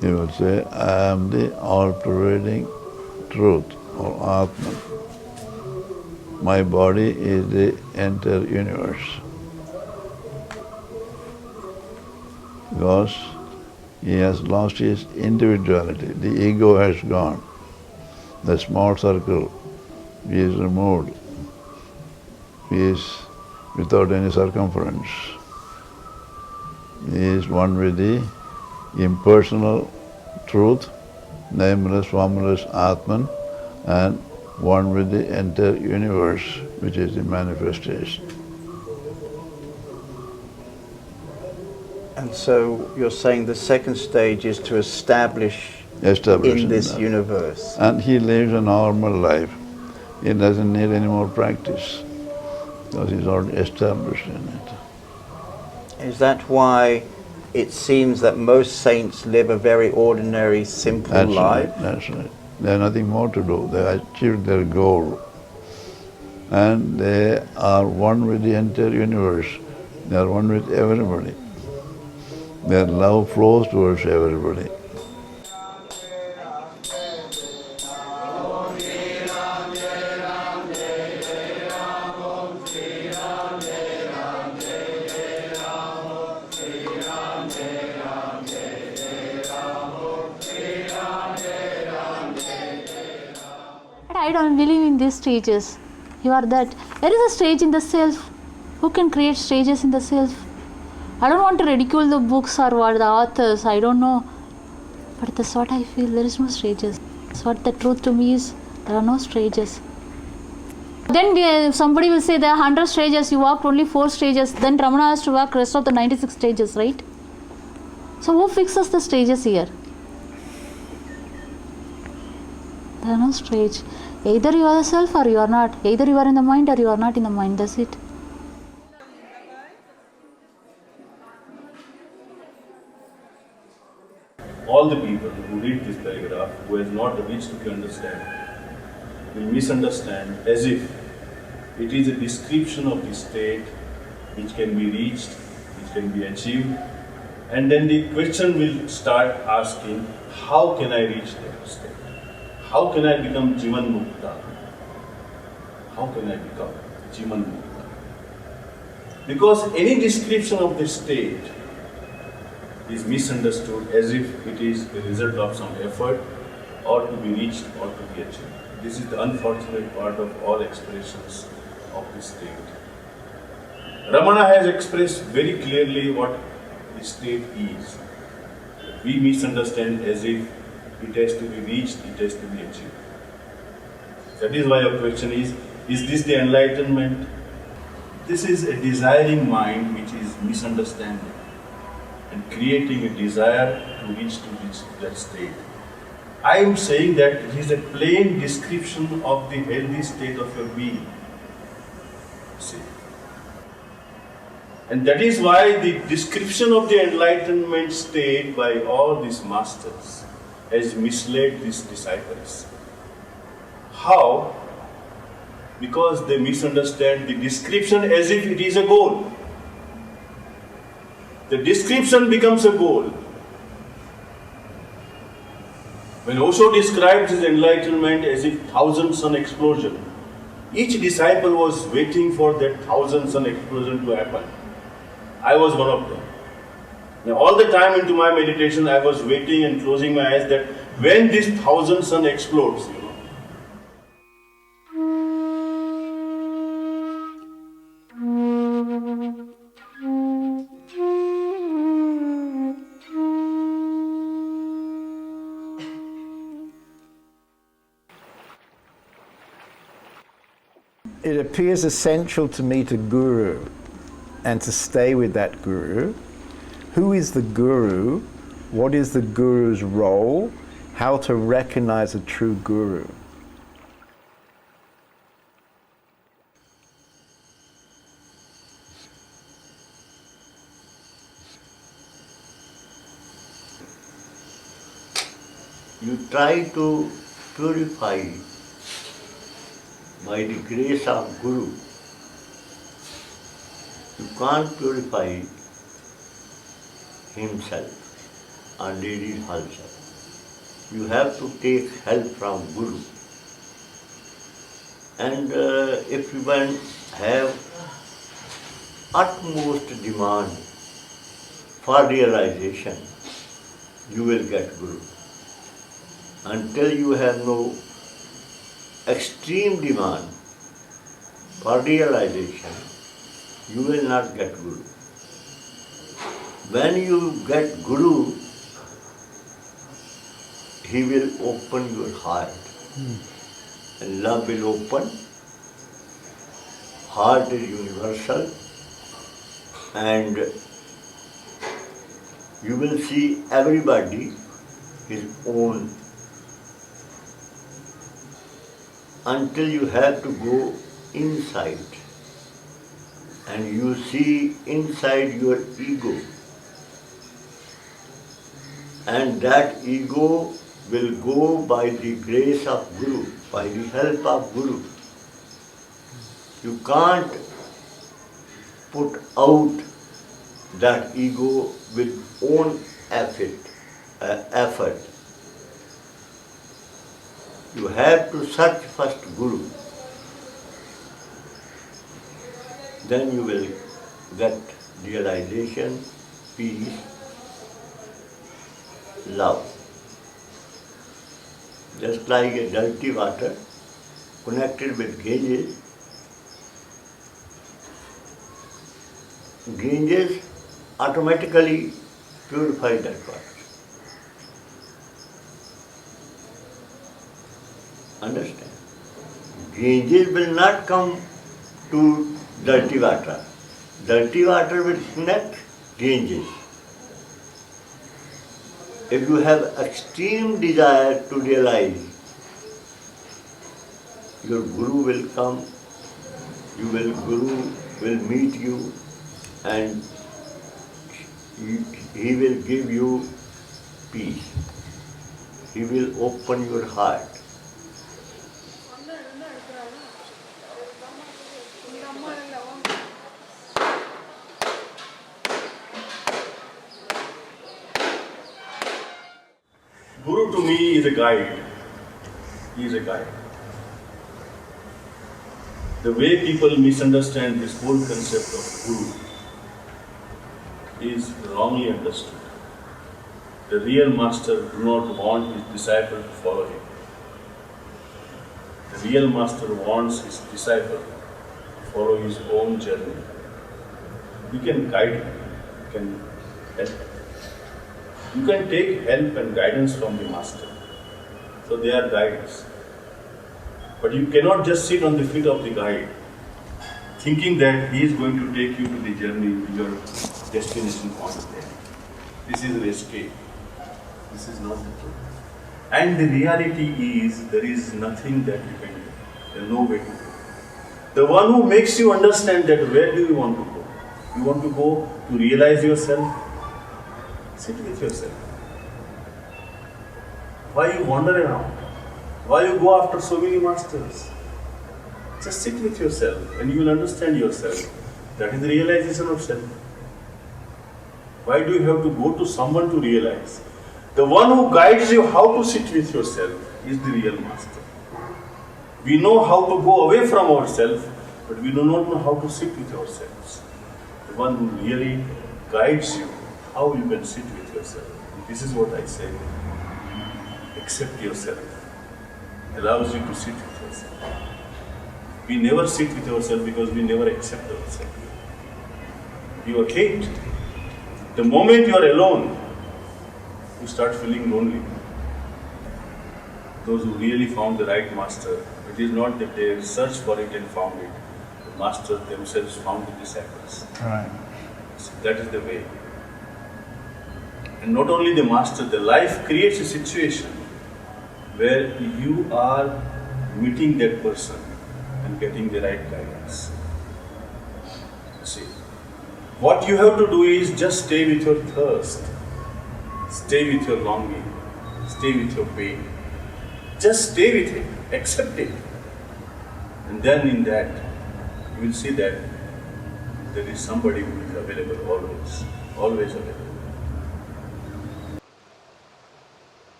He will say, I am the all-pervading truth or Atman. My body is the entire universe. Because he has lost his individuality. The ego has gone. The small circle is removed. He is without any circumference. He is one with the impersonal truth, nameless, formless Atman, and one with the entire universe, which is the manifestation. And so you're saying the second stage is to establish in this universe. And he lives a normal life. He doesn't need any more practice because he's already established in it. Is that why it seems that most saints live a very ordinary, simple life? That's right. They have nothing more to do. They achieved their goal. And they are one with the entire universe. They are one with everybody. Their love flows towards everybody. I don't believe in these stages. You are that. There is a stage in the self. Who can create stages in the self? I don't want to ridicule the books or what the authors, I don't know. But that's what I feel, there is no stages. That's what the truth to me is, there are no stages. Then somebody will say there are 100 stages, you walked only 4 stages. Then Ramana has to walk rest of the 96 stages, right? So who fixes the stages here? There are no stage. Either you are the self or you are not. Either you are in the mind or you are not in the mind. That's it. All the people who read this paragraph, who has not reached to understand, will misunderstand as if it is a description of the state which can be reached, which can be achieved, and then the question will start asking, how can I reach that state? How can I become Jivan Mukta? How can I become Jivan Mukta? Because any description of the state is misunderstood as if it is the result of some effort or to be reached or to be achieved. This is the unfortunate part of all expressions of the state. Ramana has expressed very clearly what the state is. We misunderstand as if it has to be reached, it has to be achieved. That is why your question is this the enlightenment? This is a desiring mind which is misunderstanding and creating a desire to reach that state. I am saying that it is a plain description of the healthy state of your being. See? And that is why the description of the enlightenment state by all these masters has misled these disciples. How? Because they misunderstand the description as if it is a goal. The description becomes a goal. When Osho described his enlightenment as if 1,000-sun explosion, each disciple was waiting for that 1,000-sun explosion to happen. I was one of them. Now, all the time into my meditation, I was waiting and closing my eyes that when this 1,000-sun explodes, It appears essential to meet a guru and to stay with that guru. Who is the guru? What is the guru's role? How to recognize a true guru? You try to purify by the grace of Guru. You can't purify himself and lady herself. You have to take help from Guru. And if you have utmost demand for realization, you will get Guru. Until you have no extreme demand for realization, you will not get Guru. When you get Guru, he will open your heart. And love will open. Heart is universal. And you will see everybody his own. Until you have to go inside and you see inside your ego, and that ego will go by the grace of Guru, by the help of Guru. You can't put out that ego with own effort. You have to search first Guru. Then you will get realization, peace, love. Just like a dirty water connected with gauges. Gauges automatically purify that water. Understand? Gauges will not come to dirty water. Dirty water will connect gauges. if you have extreme desire to realize, your Guru will come, Guru will meet you, and he will give you peace. He will open your heart. Guru to me is a guide. He is a guide. The way people misunderstand this whole concept of Guru is wrongly understood. The real master does not want his disciple to follow him. The real master wants his disciple to follow his own journey. You can guide him, you can help him. You can take help and guidance from the master. So they are guides. But you cannot just sit on the feet of the guide, thinking that he is going to take you to the journey to your destination point there. This is an escape. This is not the truth. And the reality is, there is nothing that you can do. There is no way to go. The one who makes you understand that where do you want to go? You want to go to realize yourself? Sit with yourself. Why you wander around? Why you go after so many masters? Just sit with yourself and you will understand yourself. That is the realization of self. Why do you have to go to someone to realize? The one who guides you how to sit with yourself is the real master. We know how to go away from ourselves, but we do not know how to sit with ourselves. The one who really guides you how you can sit with yourself. This is what I say. Accept yourself. Allows you to sit with yourself. We never sit with ourselves because we never accept ourselves. You are hate. The moment you are alone, you start feeling lonely. Those who really found the right master, it is not that they searched for it and found it. The masters themselves found the disciples. Right. So that is the way. And not only the master, the life creates a situation where you are meeting that person and getting the right guidance. See, what you have to do is just stay with your thirst, stay with your longing, stay with your pain. Just stay with it, accept it. And then in that, you will see that there is somebody who is available always, always available.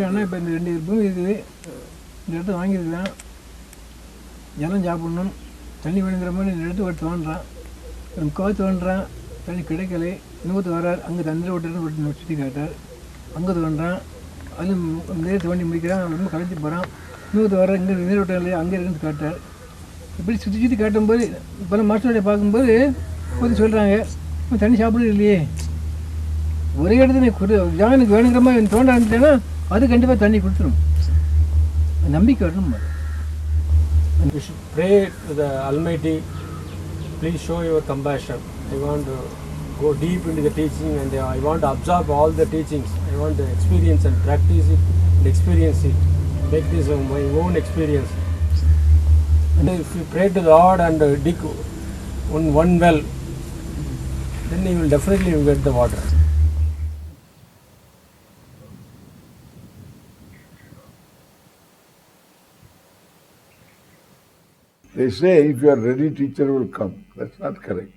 என்ன இப்போ இந்த 2 பூமி இருக்குது, இந்த இடத்த வாங்கியிருக்கலாம், ஜலம் சாப்பிடணும், தண்ணி வேணுங்கிற மாதிரி இந்த இடத்த ஒரு தோன்றான், ஒரு முக்கால் தோன்றான், தண்ணி கிடைக்கலை, இன்னொருத்த வர்றார், அங்கே தண்ணி விட்டு சுற்றி காட்டார், அங்கே தோன்றான், அது நேரம் தோண்டி முடிக்கிறான், ரொம்ப கலைஞ்சி போகிறான், இன்னொருத்த வர்றார், இங்கே நீர் விட்டம் இல்லையா, அங்கே இருந்து காட்டார். இப்படி சுற்றி சுற்றி காட்டும்போது இப்போ மாஸ்டரோடைய பார்க்கும்போது கொஞ்சம் சொல்கிறாங்க, தண்ணி சாப்பிடுறது இல்லையே, ஒரே இடத்துல ஜானுக்கு வேணுங்கிற மாதிரி தோண்ட ஆரம்பிச்சேன்னா அது கண்டிப்பாக தண்ணி கொடுத்துரும். நம்பிக்கை வரணும். You should pray to the Almighty, please show your compassion. I want to go deep into the teaching and I want to absorb all the teachings. I want to experience and practice it and experience it. Make this my own experience. And if you pray to the Lord and dig one well, then you will definitely get the water. They say if you are ready, teacher will come. That's not correct.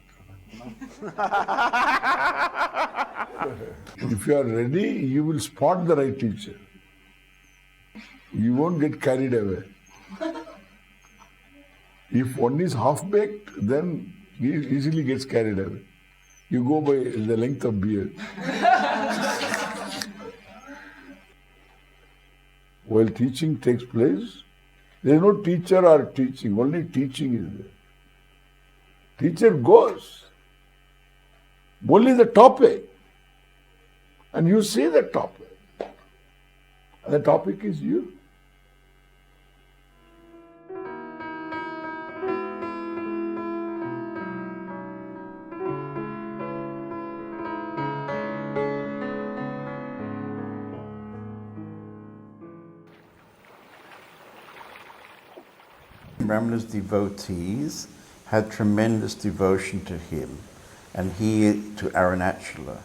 If you are ready, you will spot the right teacher. You won't get carried away. If one is half-baked, then he easily gets carried away. You go by the length of beard. While teaching takes place, there is no teacher or teaching, only teaching is there. Teacher goes, only the topic, and you see the topic. And the topic is you. Ramana's devotees had tremendous devotion to him and he to Arunachala.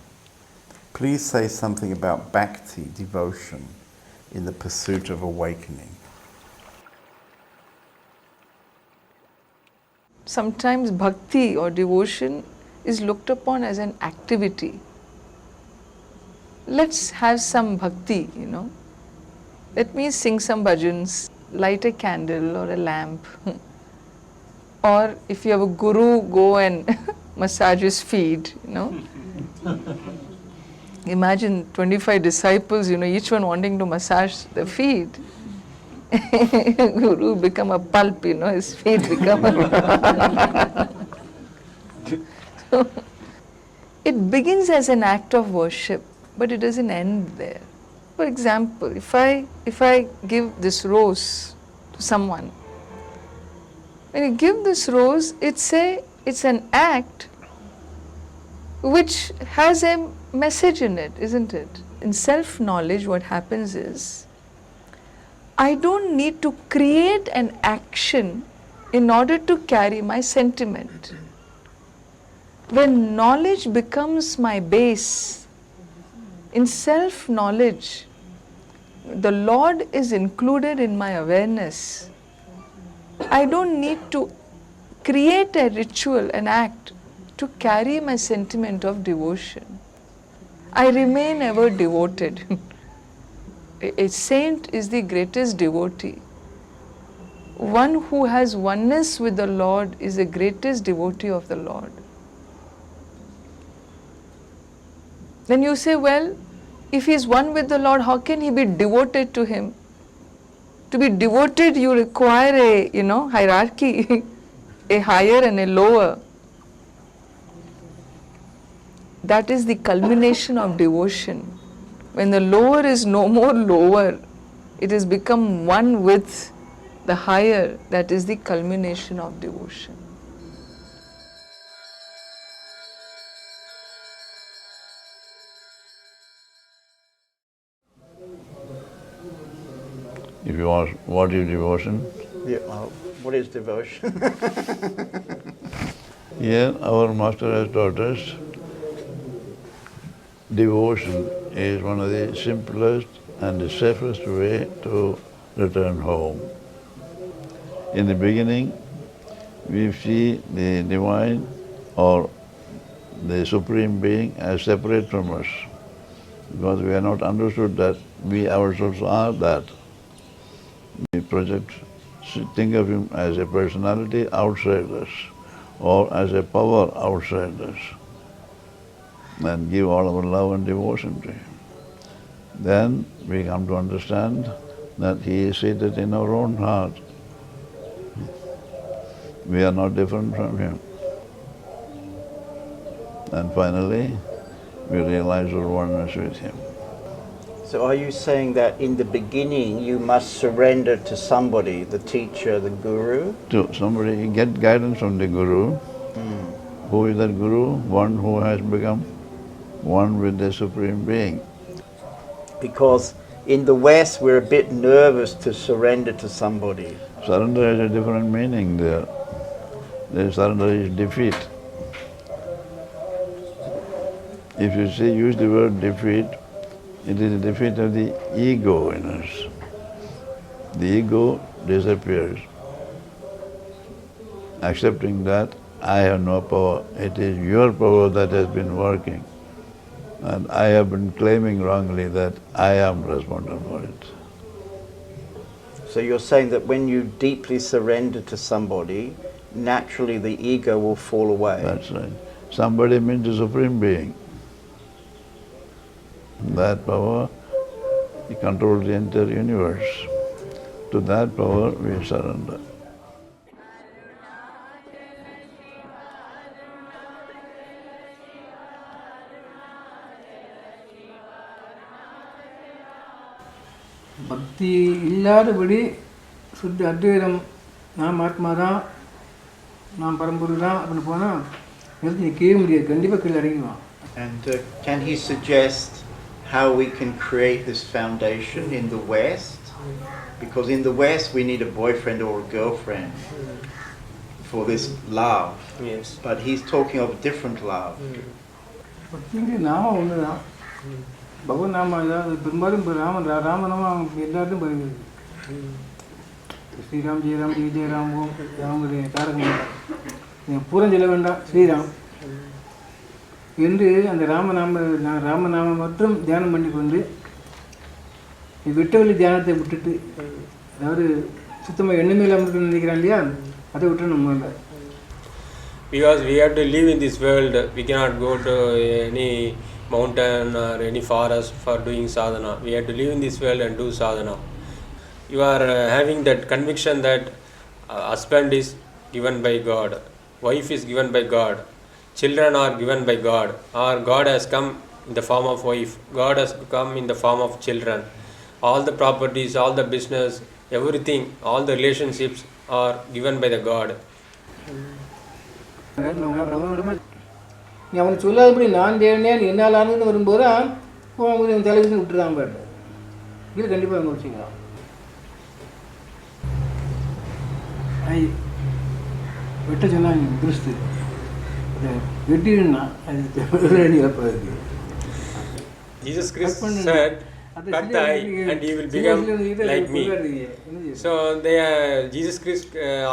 Please say something about bhakti, devotion, in the pursuit of awakening. Sometimes bhakti or devotion is looked upon as an activity. Let's have some bhakti, Let me sing some bhajans, light a candle or a lamp. Or if you have a guru, go and massage his feet, Imagine 25 disciples, each one wanting to massage the feet. Guru become a pulp, his feet become a... So, it begins as an act of worship, but it doesn't end there. For example, if I give this rose to someone, when you give this rose, it's an act which has a message in it, isn't it? In self-knowledge, what happens is, I don't need to create an action in order to carry my sentiment. When knowledge becomes my base, in self-knowledge, the Lord is included in my awareness. I don't need to create a ritual, an act, to carry my sentiment of devotion. I remain ever devoted. A saint is the greatest devotee. One who has oneness with the Lord is the greatest devotee of the Lord. Then you say, well, if he is one with the Lord, how can he be devoted to him? To be devoted, you require a, hierarchy, a higher and a lower. That is the culmination of devotion. When the lower is no more lower, it has become one with the higher. That is the culmination of devotion. If you ask, what is devotion? Yeah, what is devotion? Here, our master has taught us, devotion is one of the simplest and the safest way to return home. In the beginning, we see the divine or the Supreme Being as separate from us, because we have not understood that we ourselves are that. We think of him as a personality outside us, or as a power outside us, and give all our love and devotion to him. Then we come to understand that he is seated in our own heart. We are not different from him. And finally, we realize our oneness with him. So are you saying that in the beginning you must surrender to somebody, the teacher, the guru? To somebody, get guidance from the guru. Who is that guru? One who has become one with the Supreme Being. Because in the West we're a bit nervous to surrender to somebody. Surrender has a different meaning there. The surrender is defeat. If you use the word defeat, it is a defeat of the ego in us. The ego disappears. Accepting that I have no power, it is your power that has been working. And I have been claiming wrongly that I am responsible for it. So you're saying that when you deeply surrender to somebody, naturally the ego will fall away. That's right. Somebody means the Supreme Being. That power, he controls the entire universe. To that power we surrender. பக்தி இல்லாதபடி சுத்த அத்வைதம் நாம் ஆத்மா தான் நாம் பரம்பொருள் தான் அப்படின்னு போனால் நிறுத்தி நிற்கவே முடியாது, கண்டிப்பாக கீழே இறங்கிடுவான். And can he suggest how we can create this foundation in the West? Because in the West we need a boyfriend or a girlfriend for this love. Yes. But he's talking of a different love. நாமம் ஒன்று தான் பகவன் நாமம் அதாவது பெரும்பாலும் இப்போ ராமநாமம் எல்லாத்தையும் வருகிறது ஸ்ரீராம் ஜெயராம் ஜெய ஜெயராம் ஓம் ராமனுடைய தாரகம் பூரம் சொல்ல வேண்டாம் ஸ்ரீராம் என்று அந்த ராமநாமம் மற்றும் தியானம் பண்ணி கொண்டு விட்டவெளி தியானத்தை விட்டுட்டு அதாவது சுத்தமாக எண்ணமே இல்லாமல் இருக்குன்னு நினைக்கிறான் இல்லையா அதை விட்டு நம்ம இல்லை. Because we have to live in this world, we cannot go to any mountain or any forest for doing sadhana. We have to live in this world and do sadhana. You are having that conviction that husband is given by God, wife is given by God, children are given by God, or God has come in the form of wife, God has come in the form of children. All the properties, all the business, everything, all the relationships are given by the God. நீ அவனுக்கு சொல்லாதபடி நான் தேவனேன் என்னால் ஆனதுன்னு வரும்போது அவன் தலைவிட்டு விட்டுருதான் பாட்டு இது கண்டிப்பாக அவங்க வச்சுக்கலாம். வெட்ட சொன்னாங்க கிறிஸ்து வெட்டினா அது இழப்பதற்கு. Jesus Christ said, cut the eye and he will become like me. So Jesus Christ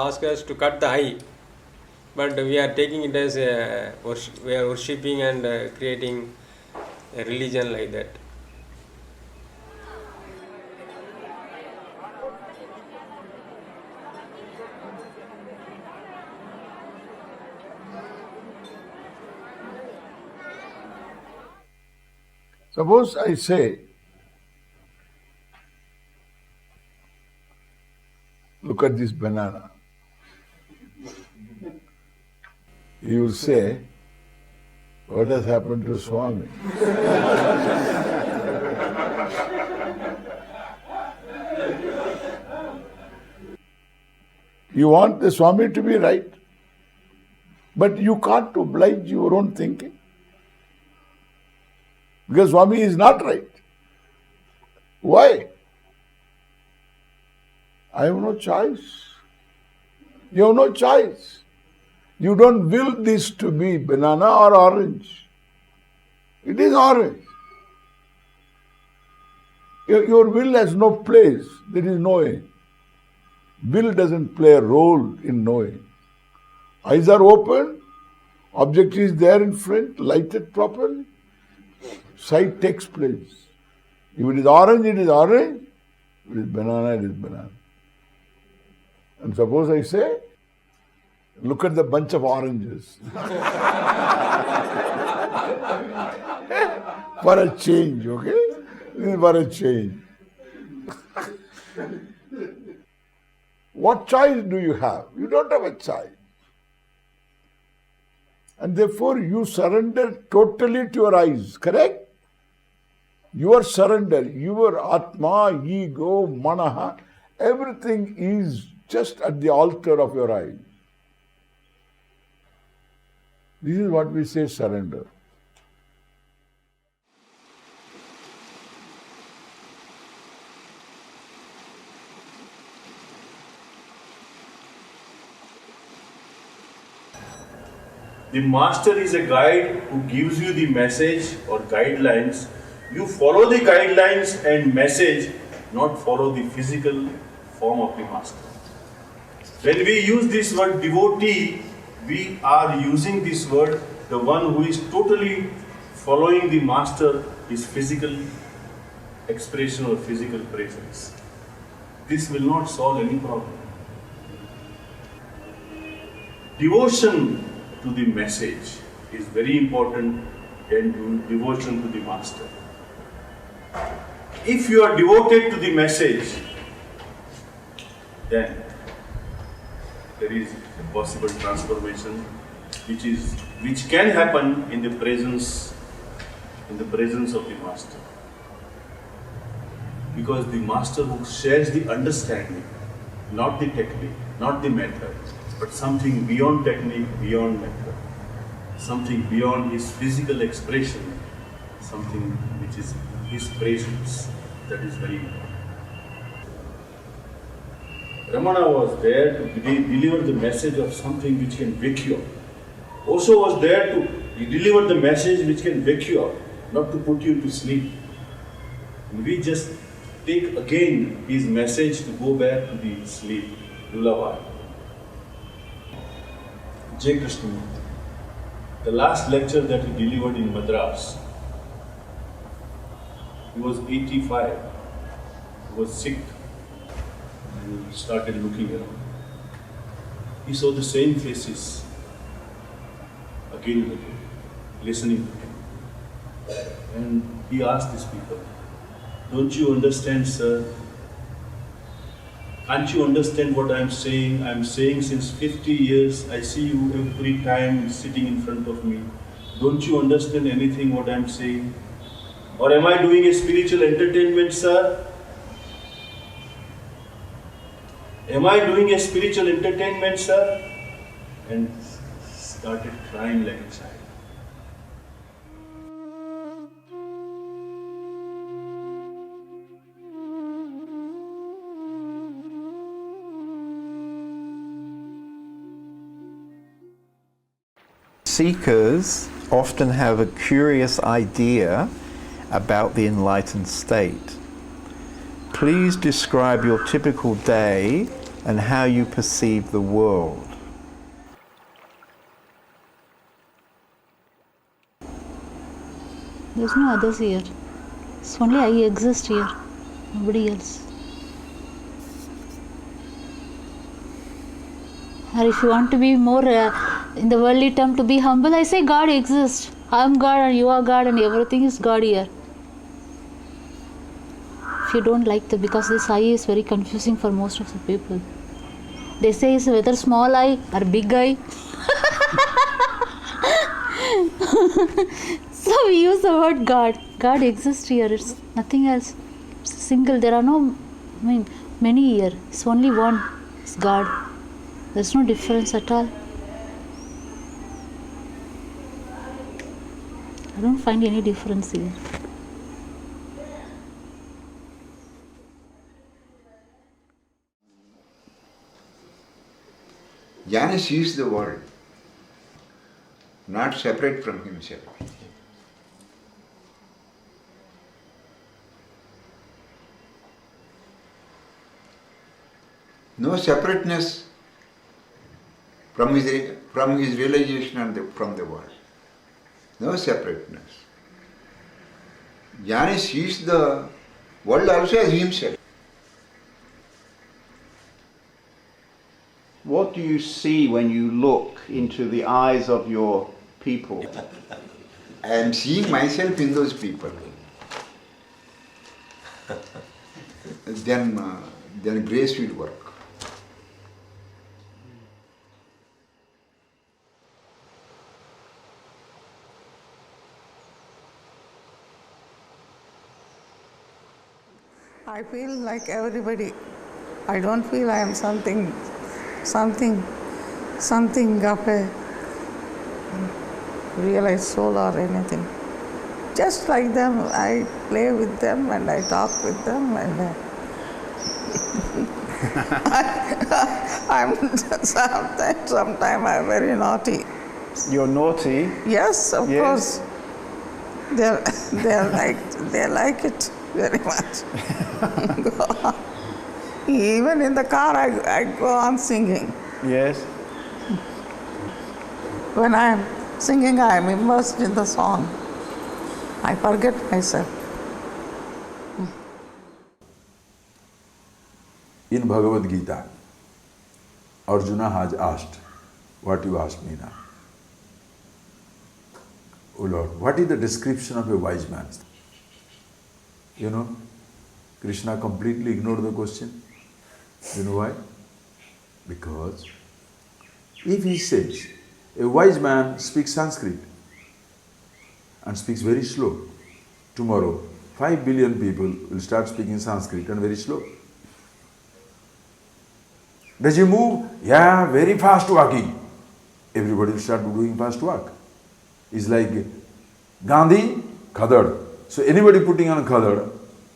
asked us to cut the eye, but we are taking it as we are worshipping and creating a religion like that. Suppose I say, look at this banana. You will say, what has happened to Swami? You want the Swami to be right, but you can't oblige your own thinking. Because Swami is not right. Why? I have no choice. You have no choice. You don't will this to be banana or orange. It is orange. Your will has no place. There is knowing. Will doesn't play a role in knowing. Eyes are open. Object is there in front, lighted properly. Sight takes place. If it is orange, it is orange. If it is banana, it is banana. And suppose I say, look at the bunch of oranges. For a change, okay? This is for a change. What choice do you have? You don't have a choice. And therefore you surrender totally to your eyes, correct? Your surrender, your Atma, ego, Manaha, everything is just at the altar of your eyes. This is what we say surrender. The master is a guide who gives you the message or guidelines. You follow the guidelines and message, not follow the physical form of the master. When we use this word devotee, we are using this word, the one who is totally following the master, his physical expression or physical presence. This will not solve any problem. Devotion to the message is very important and devotion to the master. If you are devoted to the message, then there is a possible transformation which can happen in the presence of the master. Because the master who shares the understanding, not the technique, not the method, but something beyond technique, beyond method, something beyond his physical expression, something which is his presence, that is very important. Ramana was there to deliver the message of something which can wake you up. Osho was there to deliver the message which can wake you up, not to put you to sleep. And we just take again his message to go back to the sleep, lullaby. Jai Krishna. The last lecture that he delivered in Madras, he was 85, he was sick, and he started looking around. He saw the same faces again and again, listening to him. And he asked these people, don't you understand, sir? Can't you understand what I'm saying? I'm saying since 50 years, I see you every time sitting in front of me. Don't you understand anything what I'm saying? Or am I doing a spiritual entertainment, sir? Am I doing a spiritual entertainment, sir? And started crying like a child. Seekers often have a curious idea about the enlightened state. Please describe your typical day and how you perceive the world. There's no others here. It's only I exist here, nobody else. Or if you want to be more in the worldly term, to be humble, I say God exists. I am God and you are God and everything is God here. If you don't like that, because this I is very confusing for most of the people. They say it's whether small I or big I. So we use the word God. God exists here. It's nothing else. It's single. There are no, many here. It's only one. It's God. There's no difference at all. I don't find any difference here. Jnana sees the world, not separate from himself. No separateness from his realization from the world. No separateness. Jnana sees the world also as himself. What do you see when you look into the eyes of your people? I am seeing myself in those people. Then grace will work. I feel like everybody. I don't feel I am something of a realized soul or anything. Just like them, I play with them and I talk with them and sometimes I'm very naughty. You're naughty? Yes, of course. They like it very much. Even in the car, I go on singing. Yes. When I am singing, I am immersed in the song. I forget myself. In Bhagavad Gita, Arjuna has asked what you asked me now. Oh Lord, what is the description of a wise man? You know, Krishna completely ignored the question. You know why? Because if he says, a wise man speaks Sanskrit and speaks very slow, tomorrow 5 billion people will start speaking Sanskrit and very slow. Does he move? Yeah, very fast walking. Everybody will start doing fast walk. It's like Gandhi, Khadad. So anybody putting on Khadad,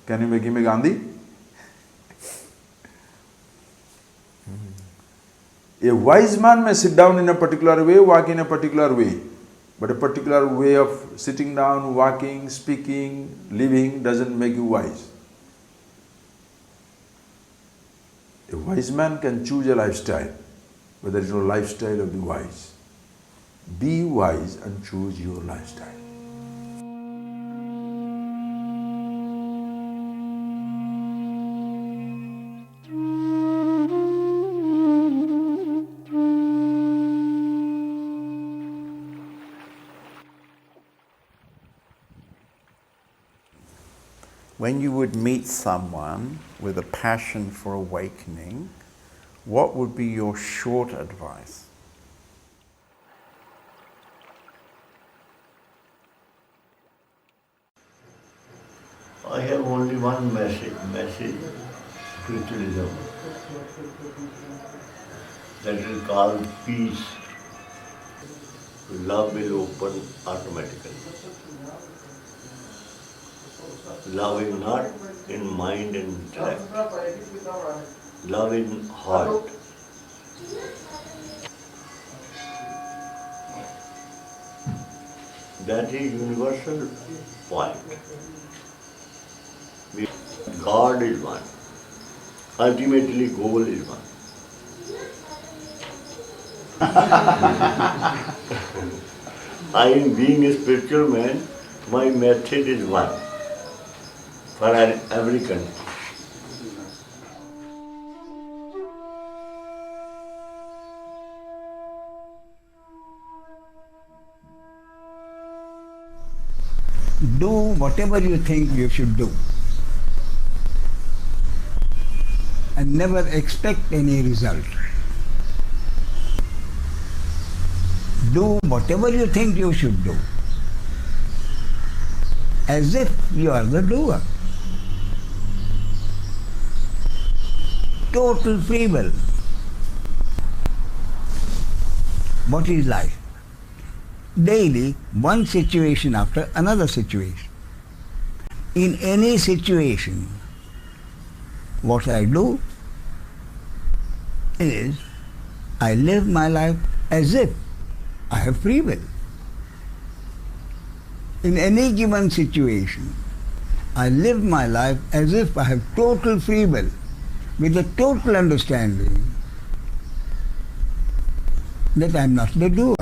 can you make him a Gandhi? A wise man may sit down in a particular way, walk in a particular way. But a particular way of sitting down, walking, speaking, living doesn't make you wise. A wise man can choose a lifestyle, but there is no lifestyle of the wise. Be wise and choose your lifestyle. When you would meet someone with a passion for awakening, what would be your short advice? I have only one message, spiritualism, that is called peace. Love will open automatically. Love is not in mind and intellect. Love in heart. That is universal point. God is one. Ultimately, goal is one. I am being a spiritual man, my method is one for every country. Do whatever you think you should do. And never expect any result. Do whatever you think you should do, as if you are the doer. Total free will. What is life? Daily, one situation after another situation. In any situation, what I do is I live my life as if I have free will. In any given situation, I live my life as if I have total free will, with a total understanding that I am not the doer.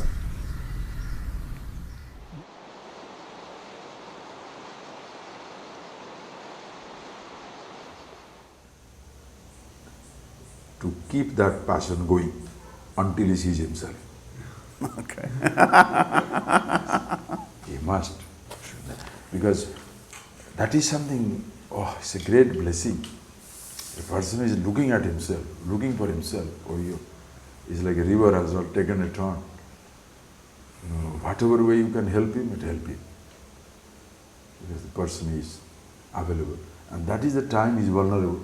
To keep that passion going until he sees himself. Okay. He must. Because that is something, it's a great blessing. A person is looking at himself, looking for himself. It's like a river has taken a turn. Whatever way you can help him, help him. Because the person is available. And that is the time he is vulnerable.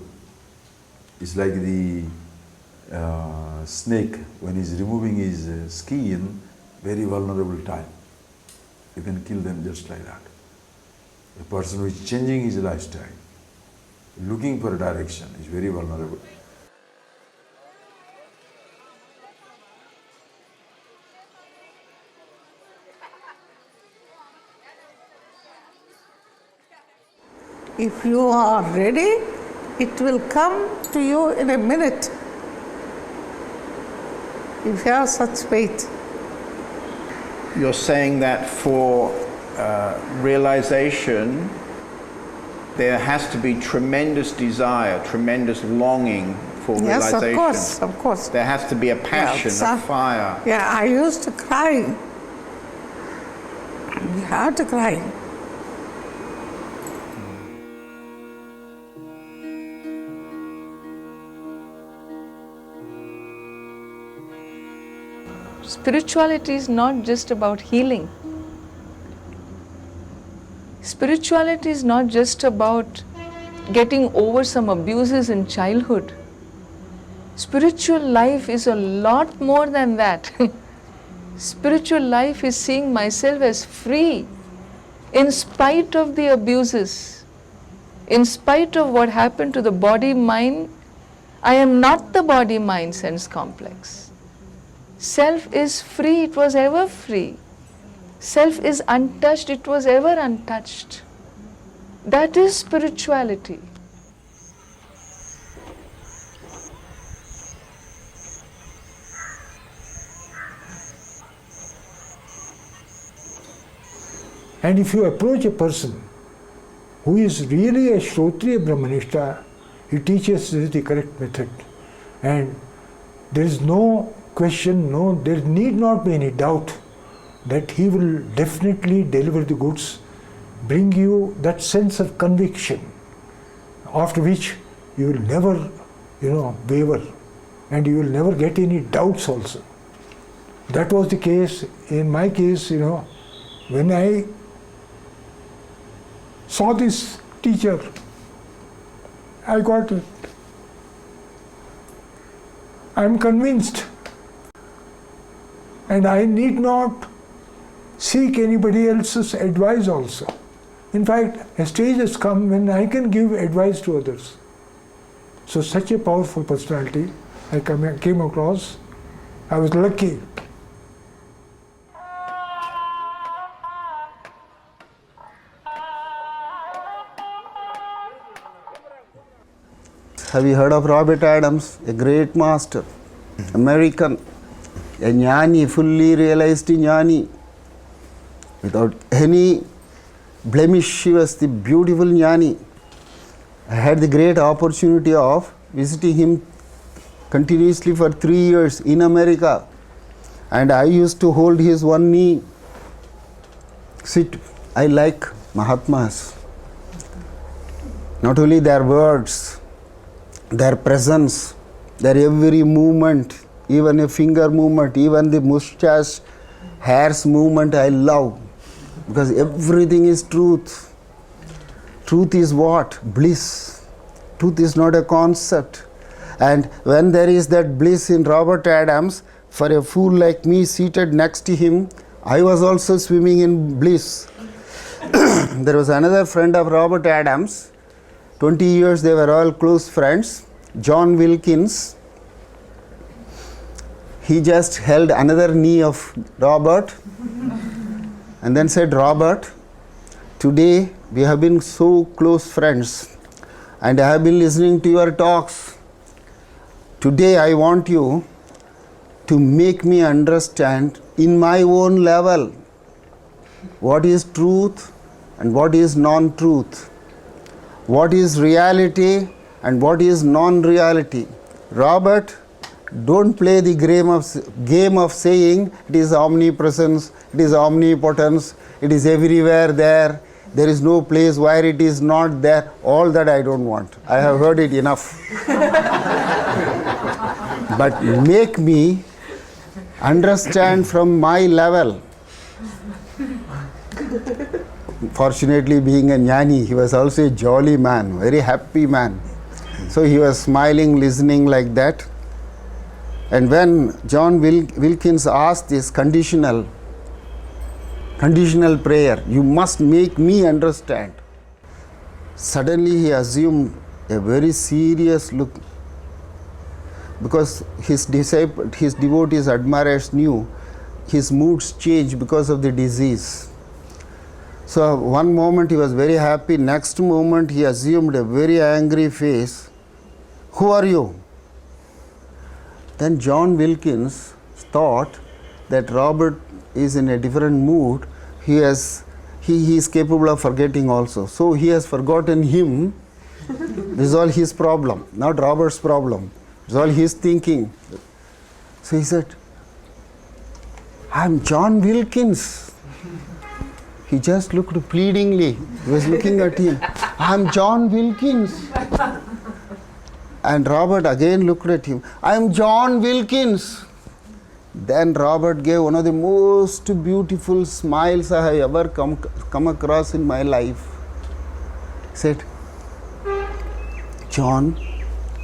It's like the snake, when he's removing his skin, very vulnerable time. You can kill them just like that. A person who is changing his lifestyle, looking for a direction, is very vulnerable. If you are ready, it will come to you in a minute. If you have such faith. You're saying that for realization, there has to be tremendous desire, tremendous longing for realization. Yes, of course. There has to be a passion, a fire. Yeah, I used to cry. You have to cry. Spirituality is not just about healing. Spirituality is not just about getting over some abuses in childhood. Spiritual life is a lot more than that. Spiritual life is seeing myself as free in spite of the abuses, in spite of what happened to the body-mind. I am not the body-mind sense complex. Self is free, it was ever free. Self is untouched, it was ever untouched. That is spirituality. And if you approach a person who is really a Shrotriya Brahmanishta, he teaches this is the correct method. And there is no question, there need not be any doubt that he will definitely deliver the goods, bring you that sense of conviction, after which you will never, waver, and you will never get any doubts also. That was the case, in my case, when I saw this teacher, I got it. I am convinced, and I need not seek anybody else's advice also. In fact, a stage has come when I can give advice to others. So such a powerful personality I came across. I was lucky. Have you heard of Robert Adams, a great master, American, a jnani, fully realized jnani, without any blemish? He was the beautiful jnani. I had the great opportunity of visiting him continuously for 3 years in America, and I used to hold his one knee, sit. I like Mahatmas. Not only their words, their presence, their every movement, even a finger movement, even the mustache, hair's movement, I love. Because everything is truth. Truth is what? Bliss. Truth is not a concept. And when there is that bliss in Robert Adams, for a fool like me seated next to him, I was also swimming in bliss. There was another friend of Robert Adams. 20 years they were all close friends. John Wilkins. He just held another knee of Robert and then said, Robert, today we have been so close friends and I have been listening to your talks. Today I want you to make me understand in my own level what is truth and what is non-truth. What is reality and what is non-reality. Robert, don't play the game of saying it is omnipresence, it is omnipotence, it is everywhere there, there is no place where it is not there. All that I don't want. I have heard it enough. But make me understand from my level. Fortunately, being a jnani, he was also a jolly man, very happy man. So he was smiling, listening like that. And when John Wilkins asked this conditional prayer, you must make me understand. Suddenly he assumed a very serious look, because his devotees, admirers knew his moods changed because of the disease. So one moment he was very happy, next moment he assumed a very angry face. Who are you? Then John Wilkins thought that Robert is in a different mood. He is capable of forgetting also. So he has forgotten him. This is all his problem, not Robert's problem. It's all his thinking. So he said, I'm John Wilkins. He just looked pleadingly. He was looking at him. I'm John Wilkins. And Robert again looked at him. I'm John Wilkins. Then Robert gave one of the most beautiful smiles I have ever come across in my life. He said, John,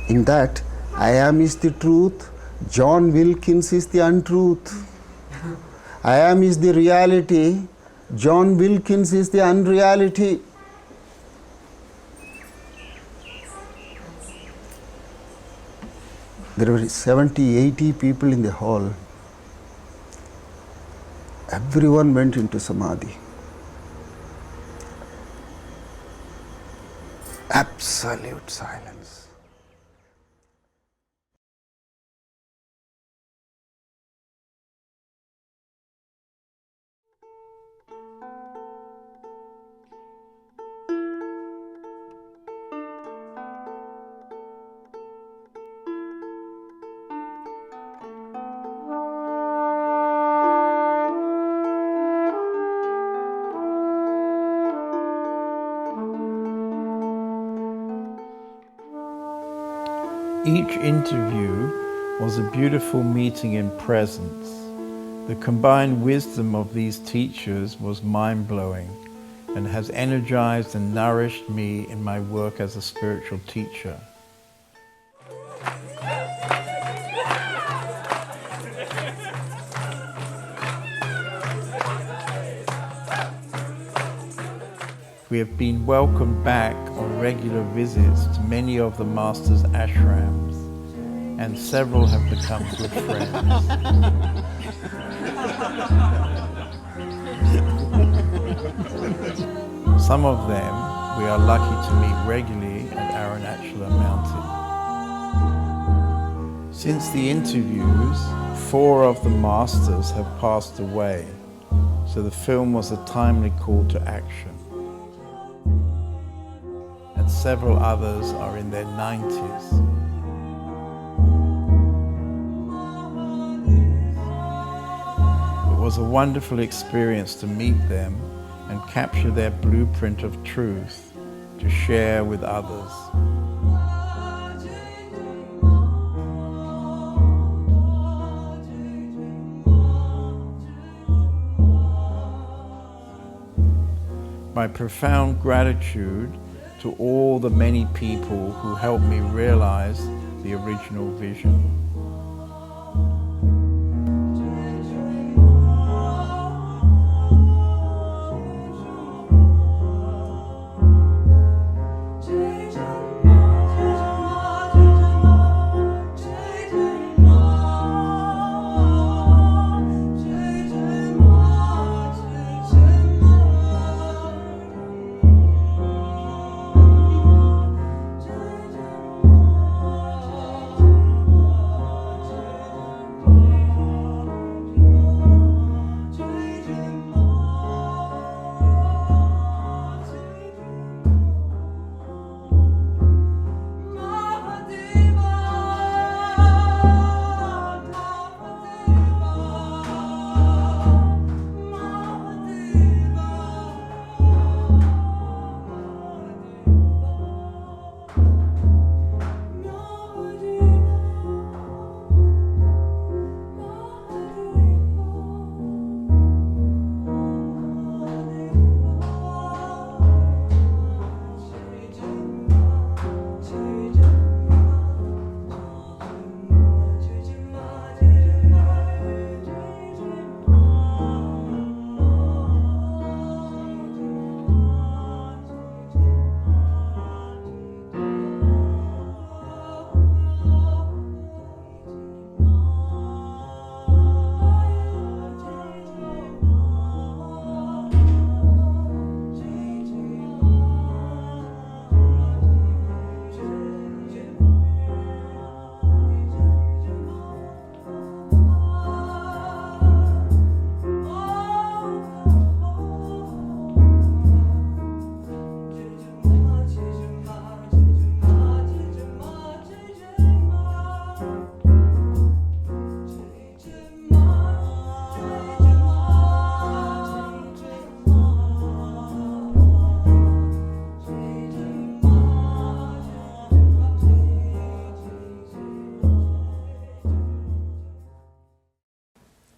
in that I am is the truth, John Wilkins is the untruth. I am is the reality, John Wilkins is the unreality. There were 70, 80 people in the hall. everyone went into samadhi. Absolute silence. Each interview was a beautiful meeting in presence. The combined wisdom of these teachers was mind-blowing and has energized and nourished me in my work as a spiritual teacher. We have been welcomed back on regular visits to many of the Masters' ashrams, and several have become good friends. Some of them we are lucky to meet regularly at Arunachala Mountain. Since the interviews, 4 of the Masters have passed away, so the film was a timely call to action. And several others are in their 90s. It was a wonderful experience to meet them and capture their blueprint of truth to share with others. My profound gratitude to all the many people who helped me realize the original vision.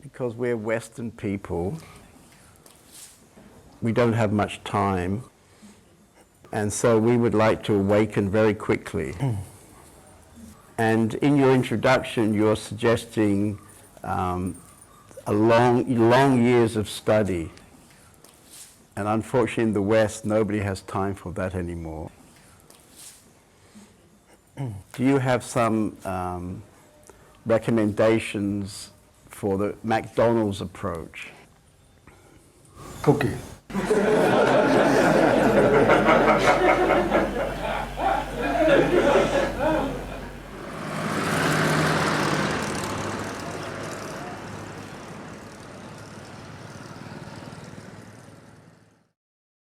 Because we're Western people, we don't have much time, and so we would like to awaken very quickly. And in your introduction, you're suggesting long years of study. And unfortunately in the West, nobody has time for that anymore. Do you have some recommendations for the McDonald's approach? Okay.